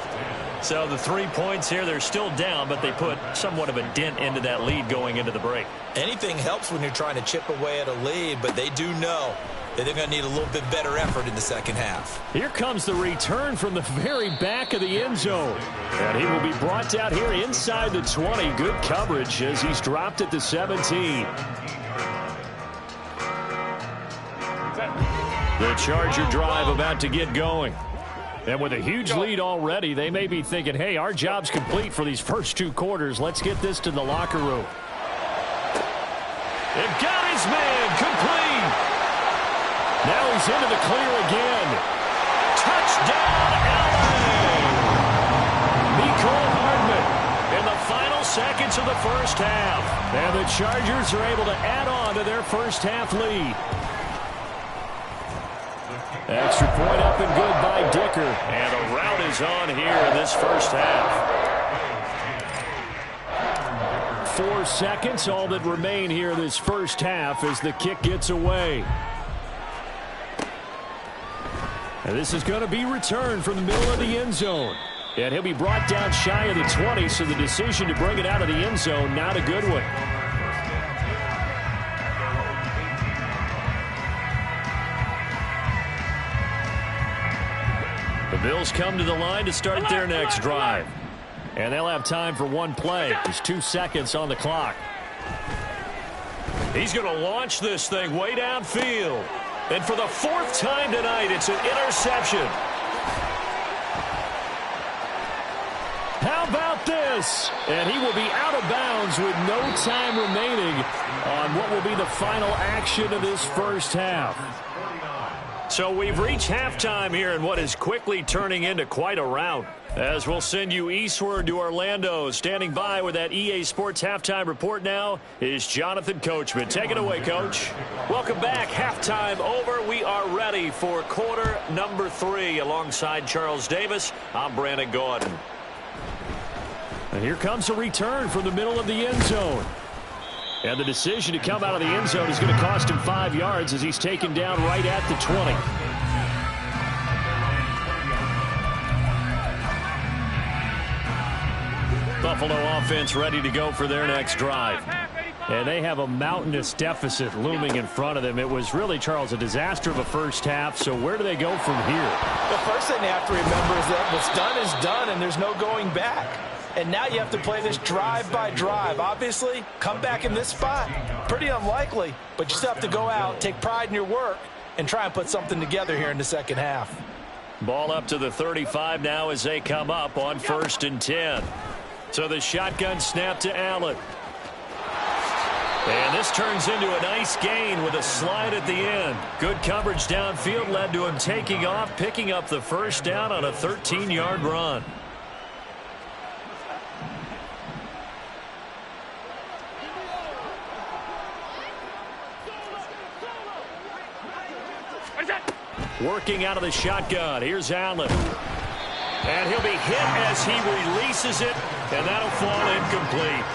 So the 3 points here, they're still down, but they put somewhat of a dent into that lead going into the break.
Anything helps when you're trying to chip away at a lead, but they do know that they're going to need a little bit better effort in the second half.
Here comes the return from the very back of the end zone. And he will be brought down here inside the 20. Good coverage as he's dropped at the 17. The Charger drive about to get going. And with a huge lead already, they may be thinking, hey, our job's complete for these first 2 quarters. Let's get this to the locker room. They've got his man complete. Now he's into the clear again. Touchdown, Allen! Mecole Hardman in the final seconds of the first half. And the Chargers are able to add on to their first half lead. Extra point up and good by Dicker. And a rout is on here in this first half. 4 seconds, all that remain here this first half as the kick gets away. And this is going to be returned from the middle of the end zone. And he'll be brought down shy of the 20, so the decision to bring it out of the end zone, not a good one. The Bills come to the line to start their next drive. And they'll have time for 1 play. There's 2 seconds on the clock. He's going to launch this thing way downfield. And for the 4th time tonight, it's an interception. How about this? And he will be out of bounds with no time remaining on what will be the final action of this first half. So we've reached halftime here in what is quickly turning into quite a rout. As we'll send you eastward to Orlando. Standing by with that EA Sports halftime report now is Jonathan Coachman. Take it away, Coach. Welcome back. Halftime over. We are ready for quarter number 3. Alongside Charles Davis, I'm Brandon Gaudin.
And here comes a return from the middle of the end zone. And the decision to come out of the end zone is going to cost him 5 yards as he's taken down right at the 20. Buffalo offense ready to go for their next drive. And they have a mountainous deficit looming in front of them. It was really, Charles, a disaster of a first half. So where do they go from here?
The first thing they have to remember is that what's done is done, and there's no going back. And now you have to play this drive by drive. Obviously, come back in this spot. Pretty unlikely, but you still have to go out, take pride in your work, and try and put something together here in the second half.
Ball up to the 35 now as they come up on 1st and 10. So the shotgun snap to Allen. And this turns into a nice gain with a slide at the end. Good coverage downfield led to him taking off, picking up the first down on a 13-yard run. Working out of the shotgun. Here's Allen. And he'll be hit as he releases it, and that'll fall incomplete.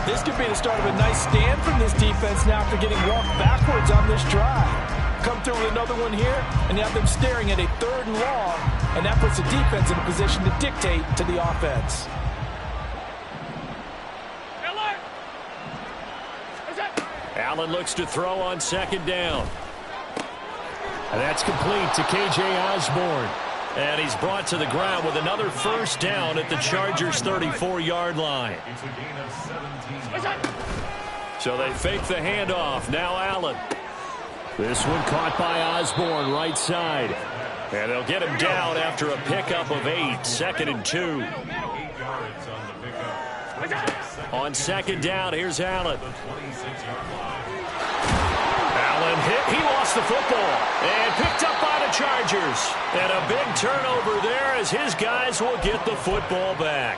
This could be the start of a nice stand from this defense now after getting walked backwards on this drive. Come through with another one here, and you have them staring at a 3rd and long, and that puts the defense in a position to dictate to the offense.
Allen looks to throw on 2nd down.
And that's complete to K.J. Osborne.
And he's brought to the ground with another first down at the Chargers' 34-yard line. So they fake the handoff. Now Allen.
This one caught by Osborne, right side.
And they'll get him down after a pickup of 8. 2nd and 2. On 2nd down, here's Allen. Allen hit. He lost the football. And picked up by the Chargers. And a big turnover there as his guys will get the football back.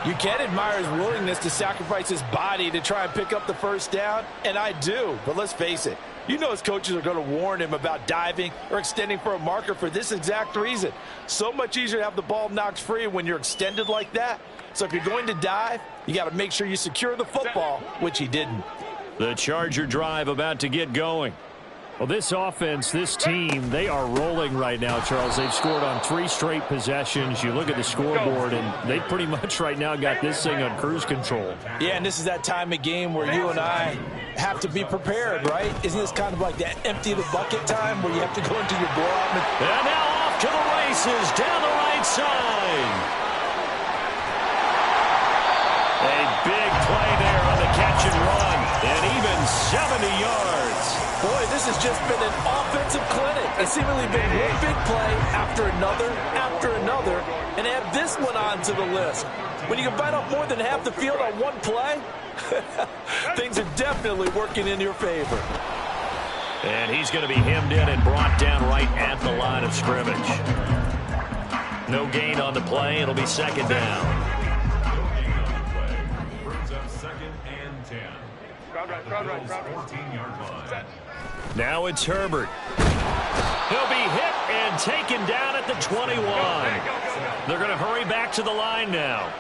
You can admire his willingness to sacrifice his body to try and pick up the first down, and I do. But let's face it, you know his coaches are going to warn him about diving or extending for a marker for this exact reason. So much easier to have the ball knocked free when you're extended like that. So if you're going to dive, you got to make sure you secure the football, which he didn't.
The Charger drive about to get going.
Well, this offense, this team, they are rolling right now, Charles. They've scored on 3 straight possessions. You look at the scoreboard, and they pretty much right now got this thing on cruise control.
Yeah, and this is that time of game where you and I have to be prepared, right? Isn't this kind of like that empty the bucket time where you have to go into your blowout?
And now off to the races down the right side. A big play there on the catch and run, and even 70 yards.
Boy, this has just been an offensive clinic. It's seemingly been one big play after another, and add this one onto the list. When you can bite off more than half the field on one play, things are definitely working in your favor.
And he's going to be hemmed in and brought down right at the line of scrimmage. No gain on the play. It'll be 2nd down. Now it's Herbert. He'll be hit and taken down at the 21. They're going to hurry back to the line now.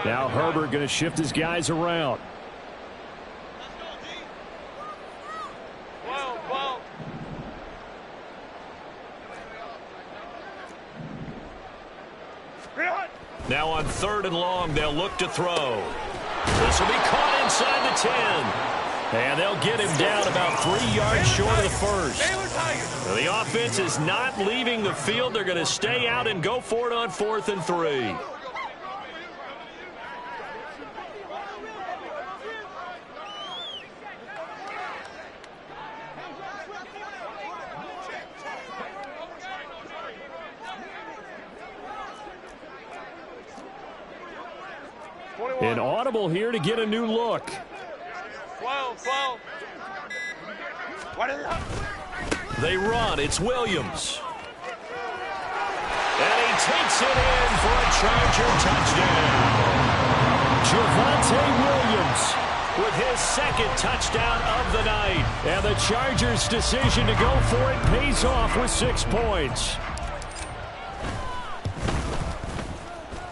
Now Herbert going to shift his guys around.
Now on 3rd and long, they'll look to throw. This will be caught inside the 10. And they'll get him down about 3 yards short of the first. The offense is not leaving the field. They're going to stay out and go for it on 4th and 3.
An audible here to get a new look. They run. It's Williams. And he takes it in for a Charger touchdown. Javonte Williams with his second touchdown of the night. And the Chargers' decision to go for it pays off with 6 points.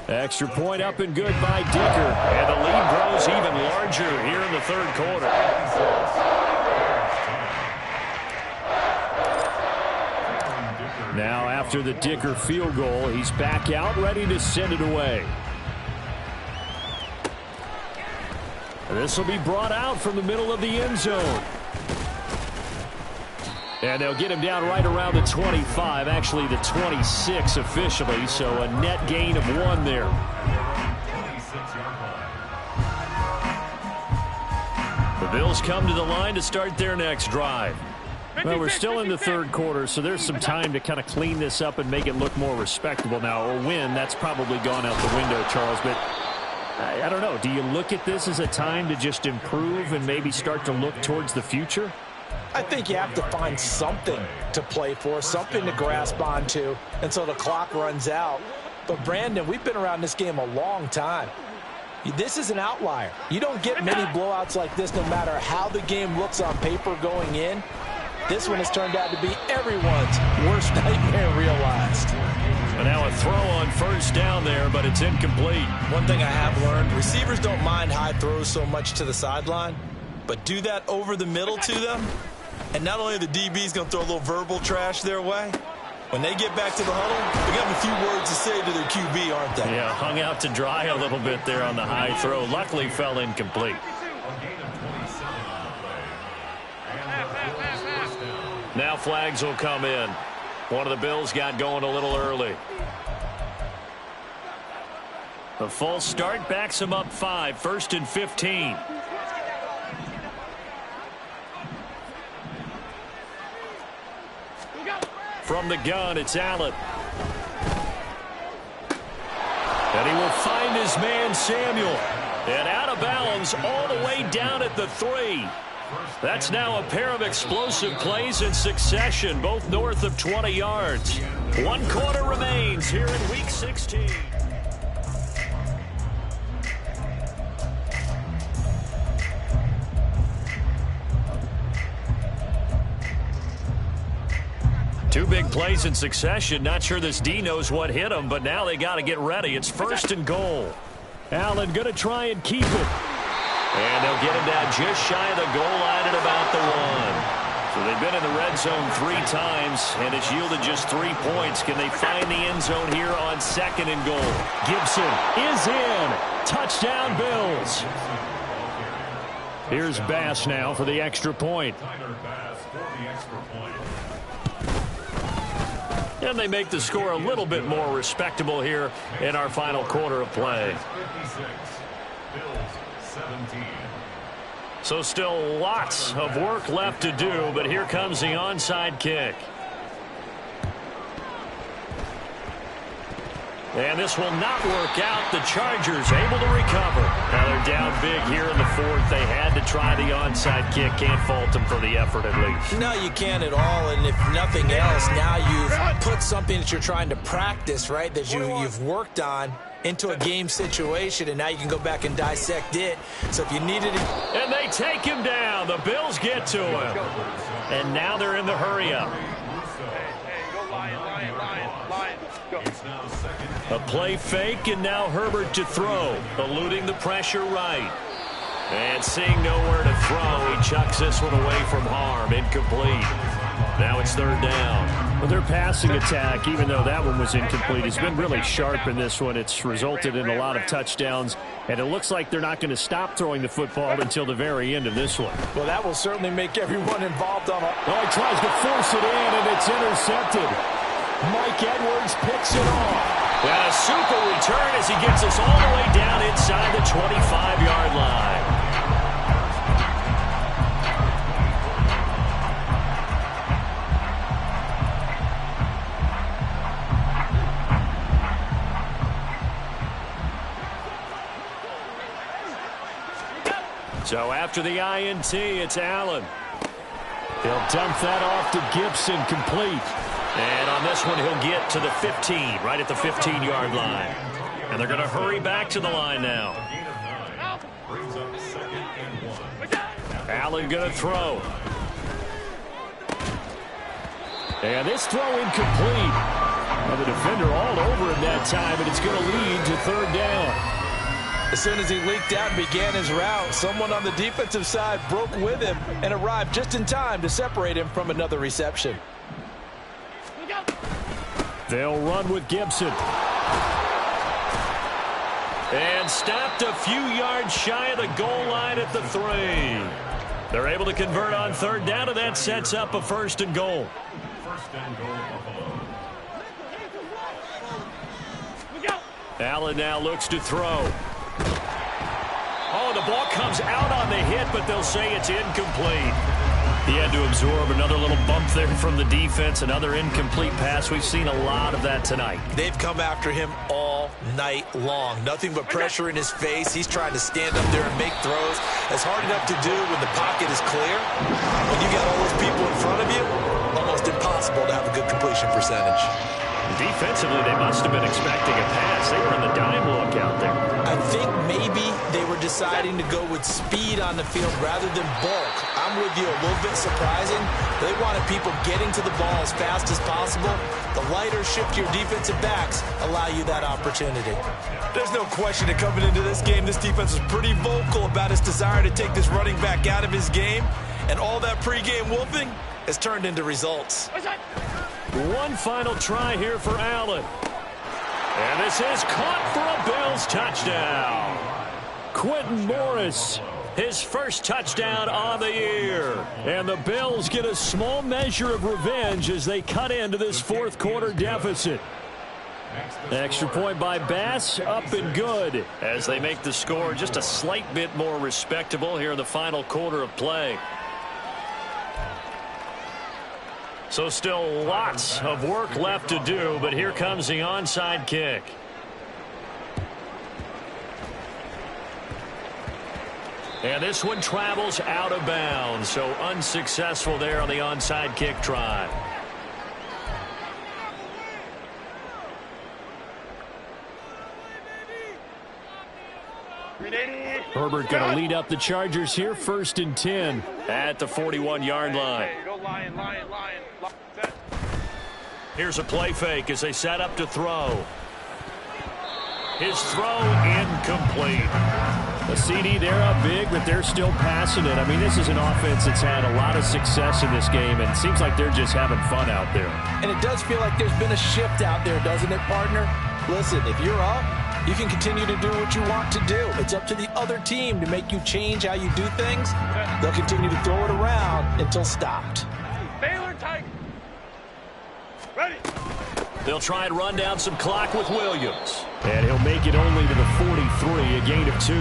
Extra point up and good by Dicker. And the lead grows even larger here in the third quarter. Now after the Dicker field goal, he's back out ready to send it away. This will be brought out from the middle of the end zone. And they'll get him down right around the 25, actually the 26 officially, so a net gain of 1 there. The Bills come to the line to start their next drive. Well, we're still in the third quarter, so there's some time to kind of clean this up and make it look more respectable. Now, a win, that's probably gone out the window, Charles, but I don't know. Do you look at this as a time to just improve and maybe start to look towards the future?
I think you have to find something to play for, something to grasp onto until the clock runs out. But, Brandon, we've been around this game a long time. This is an outlier. You don't get many blowouts like this no matter how the game looks on paper going in. This one has turned out to be everyone's worst nightmare realized.
And now a throw on first down there, but it's incomplete.
One thing I have learned, receivers don't mind high throws so much to the sideline, but do that over the middle to them, and not only are the DBs going to throw a little verbal trash their way, when they get back to the huddle, they got a few words to say to their QB, aren't they?
Yeah, hung out to dry a little bit there on the high throw. Luckily fell incomplete. Now flags will come in. One of the Bills got going a little early. The false start backs him up 5, 1st and 15. From the gun, it's Allen. And he will find his man, Samuel. And out of bounds all the way down at the 3. That's now a pair of explosive plays in succession, both north of 20 yards. 1 quarter remains here in Week 16. Two big plays in succession. Not sure this D knows what hit him, but now they got to get ready. It's 1st and goal. Allen going to try and keep it. And they'll get him down just shy of the goal line at about the 1. So they've been in the red zone 3 times, and it's yielded just 3 points. Can they find the end zone here on 2nd and goal? Gibson is in. Touchdown, Bills. Here's Bass now for the extra point. And they make the score a little bit more respectable here in our final quarter of play. So still lots of work left to do, but here comes the onside kick. And this will not work out. The Chargers able to recover. Now they're down big here in the 4th. They had to try the onside kick. Can't fault them for the effort at least.
No, you can't at all. And if nothing else, now you've put something that you're trying to practice, right, that you've worked on into a game situation, and now you can go back and dissect it. So if you needed it.
And they take him down. The Bills get to him. And now they're in the hurry-up. A play fake, and now Herbert to throw, eluding the pressure right. And seeing nowhere to throw, he chucks this one away from harm. Incomplete. Now it's 3rd down. Well, their passing attack, even though that one was incomplete, has been really sharp in this one. It's resulted in a lot of touchdowns, and it looks like they're not going to stop throwing the football until the very end of this one.
Well, that will certainly make everyone involved on it.
Oh, he tries to force it in, and it's intercepted. Mike Edwards picks it off. And a super return as he gets us all the way down inside the 25-yard line. So after the INT, it's Allen.
He'll dump that off to Gibson, complete.
And on this one, he'll get to the 15, right at the 15-yard line. And they're going to hurry back to the line now.
Allen going to throw. And this throw incomplete. Well, the defender all over him that time, and it's going to lead to third down.
As soon as he leaked out and began his route, someone on the defensive side broke with him and arrived just in time to separate him from another reception.
They'll run with Gibson.
And stopped a few yards shy of the goal line at the 3. They're able to convert on third down, and that sets up a 1st and goal.
Allen now looks to throw. Oh, the ball comes out on the hit, but they'll say it's incomplete. He had to absorb another little bump there from the defense, another incomplete pass. We've seen a lot of that tonight.
They've come after him all night long. Nothing but pressure in his face. He's trying to stand up there and make throws. It's hard enough to do when the pocket is clear. When you got all those people in front of you, almost impossible to have a good completion percentage.
Defensively, they must have been expecting a pass. They were in the dime look out there.
I think maybe they were deciding to go with speed on the field rather than bulk. I'm with you, a little bit surprising. They wanted people getting to the ball as fast as possible. The lighter shift to your defensive backs allow you that opportunity. There's no question that coming into this game, this defense was pretty vocal about its desire to take this running back out of his game. And all that pregame wolfing has turned into results.
One final try here for Allen. And this is caught for a Bills touchdown. Quentin Morris, his first touchdown on the year. And the Bills get a small measure of revenge as they cut into this fourth quarter deficit. Extra point by Bass, up and good.
As they make the score just a slight bit more respectable here in the final quarter of play. So still lots of work left to do, but here comes the onside kick. And this one travels out of bounds, so unsuccessful there on the onside kick try.
Herbert going to lead up the Chargers here, 1st and 10
at the 41-yard line.
Go lion.
Here's a play fake as they set up to throw. His throw incomplete.
A CD, they're up big, but they're still passing it. I mean, this is an offense that's had a lot of success in this game, and it seems like they're just having fun out there.
And it does feel like there's been a shift out there, doesn't it, partner? Listen, if you're up, you can continue to do what you want to do. It's up to the other team to make you change how you do things. They'll continue to throw it around until stopped.
Baylor Tiger. Ready.
They'll try and run down some clock with Williams.
And he'll make it only to the 43, a gain of 2.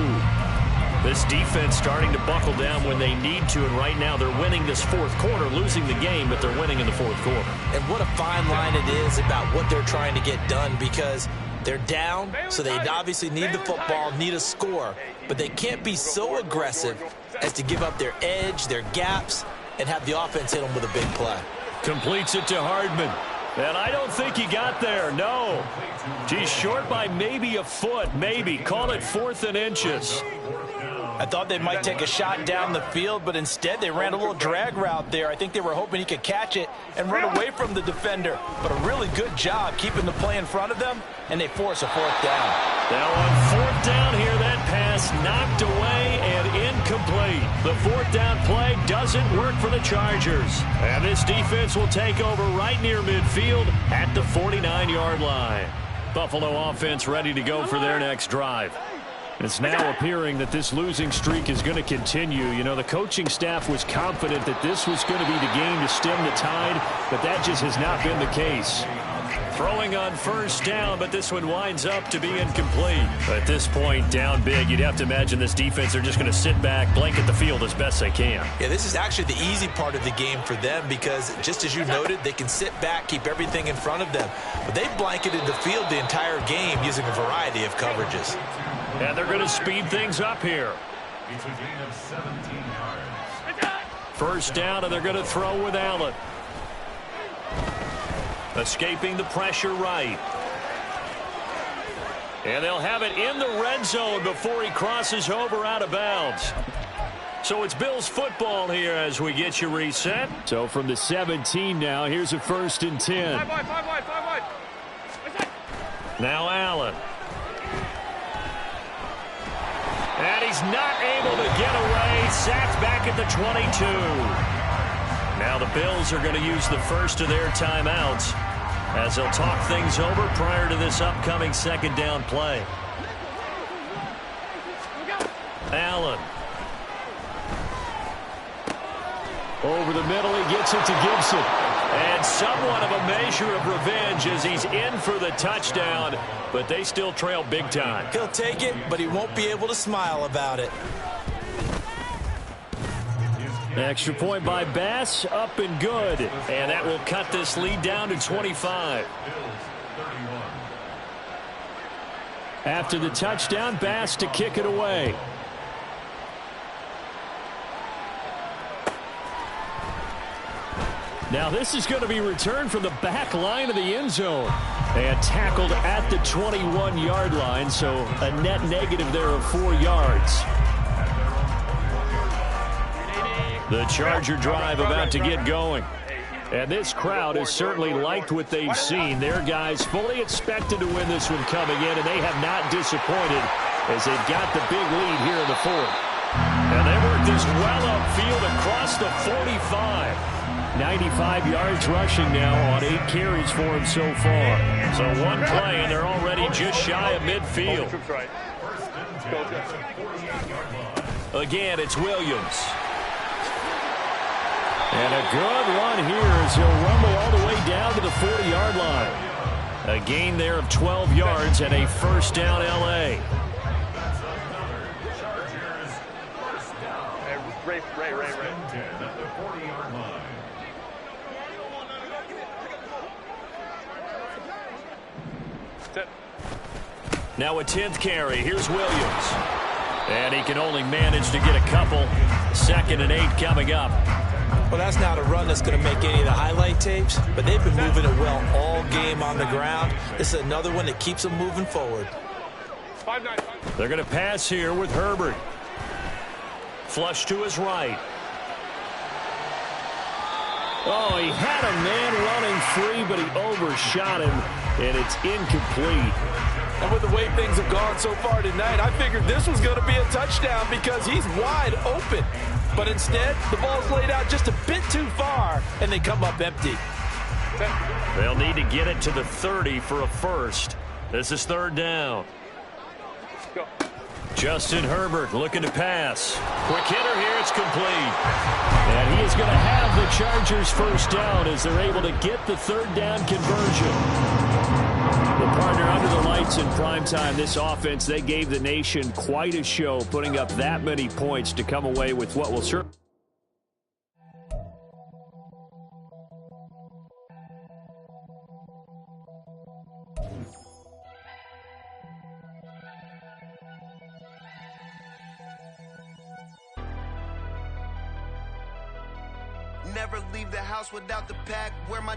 This defense starting to buckle down when they need to, and right now they're winning this fourth quarter, losing the game, but they're winning in the fourth quarter.
And what a fine line it is about what they're trying to get done, because they're down, so they obviously need the football, need a score, but they can't be so aggressive as to give up their edge, their gaps, and have the offense hit them with a big play.
Completes it to Hardman. And I don't think he got there, no. He's short by maybe a foot, maybe. Call it 4th and inches.
I thought they might take a shot down the field, but instead they ran a little drag route there. I think they were hoping he could catch it and run away from the defender. But a really good job keeping the play in front of them, and they force a 4th down.
Now on 4th down here, that pass knocked away and incomplete. The 4th down play doesn't work for the Chargers. And this defense will take over right near midfield at the 49-yard line. Buffalo offense ready to go for their next drive.
It's now appearing that this losing streak is going to continue. You know, the coaching staff was confident that this was going to be the game to stem the tide, but that just has not been the case.
Throwing on 1st down, but this one winds up to be incomplete. At this point, down big, you'd have to imagine this defense are just going to sit back, blanket the field as best they can.
Yeah, this is actually the easy part of the game for them because, just as you noted, they can sit back, keep everything in front of them. But they've blanketed the field the entire game using a variety of coverages.
And they're going to speed things up here. First down, and they're going to throw with Allen. Escaping the pressure right. And they'll have it in the red zone before he crosses over out of bounds. So it's Bills football here as we get you reset.
So from the 17 now, here's a 1st and 10.
5 wide.
Now Allen. And he's not able to get away. Sacked back at the 22. Now the Bills are going to use the first of their timeouts as they'll talk things over prior to this upcoming 2nd down play. Allen.
Over the middle, he gets it to Gibson.
And somewhat of a measure of revenge as he's in for the touchdown, but they still trail big time.
He'll take it, but he won't be able to smile about it.
Extra point by Bass, up and good.
And that will cut this lead down to 25.
After the touchdown, Bass to kick it away. Now this is going to be returned from the back line of the end zone. And tackled at the 21-yard line, so a net negative there of 4 yards.
The Charger drive about to get going.
And this crowd has certainly liked what they've seen. Their guys fully expected to win this one coming in, and they have not disappointed as they've got the big lead here in the 4th.
And they worked this well upfield across the 45.
95 yards rushing now on 8 carries for him so far.
So one play, and they're already just shy of midfield. Again, it's Williams.
And a good run here as he'll rumble all the way down to the 40-yard line.
A gain there of 12 yards and a 1st down L.A.
Ray.
Now a 10th carry. Here's Williams. And he can only manage to get a couple. 2nd and 8 coming up.
Well, that's not a run that's going to make any of the highlight tapes, but they've been moving it well all game on the ground. This is another one that keeps them moving forward.
They're going to pass here with Herbert. Flush to his right.
Oh, he had a man running free, but he overshot him, and it's incomplete.
And with the way things have gone so far tonight, I figured this was going to be a touchdown because he's wide open. But instead, the ball's laid out just a bit too far, and they come up empty.
They'll need to get it to the 30 for a first. This is 3rd down.
Go.
Justin Herbert looking to pass. Quick hitter here, it's complete.
And he is going to have the Chargers first down as they're able to get the 3rd down conversion. The partner under the lights in primetime, this offense, they gave the nation quite a show, putting up that many points to come away with what will certainly...
Never leave the house without the pack. Wear my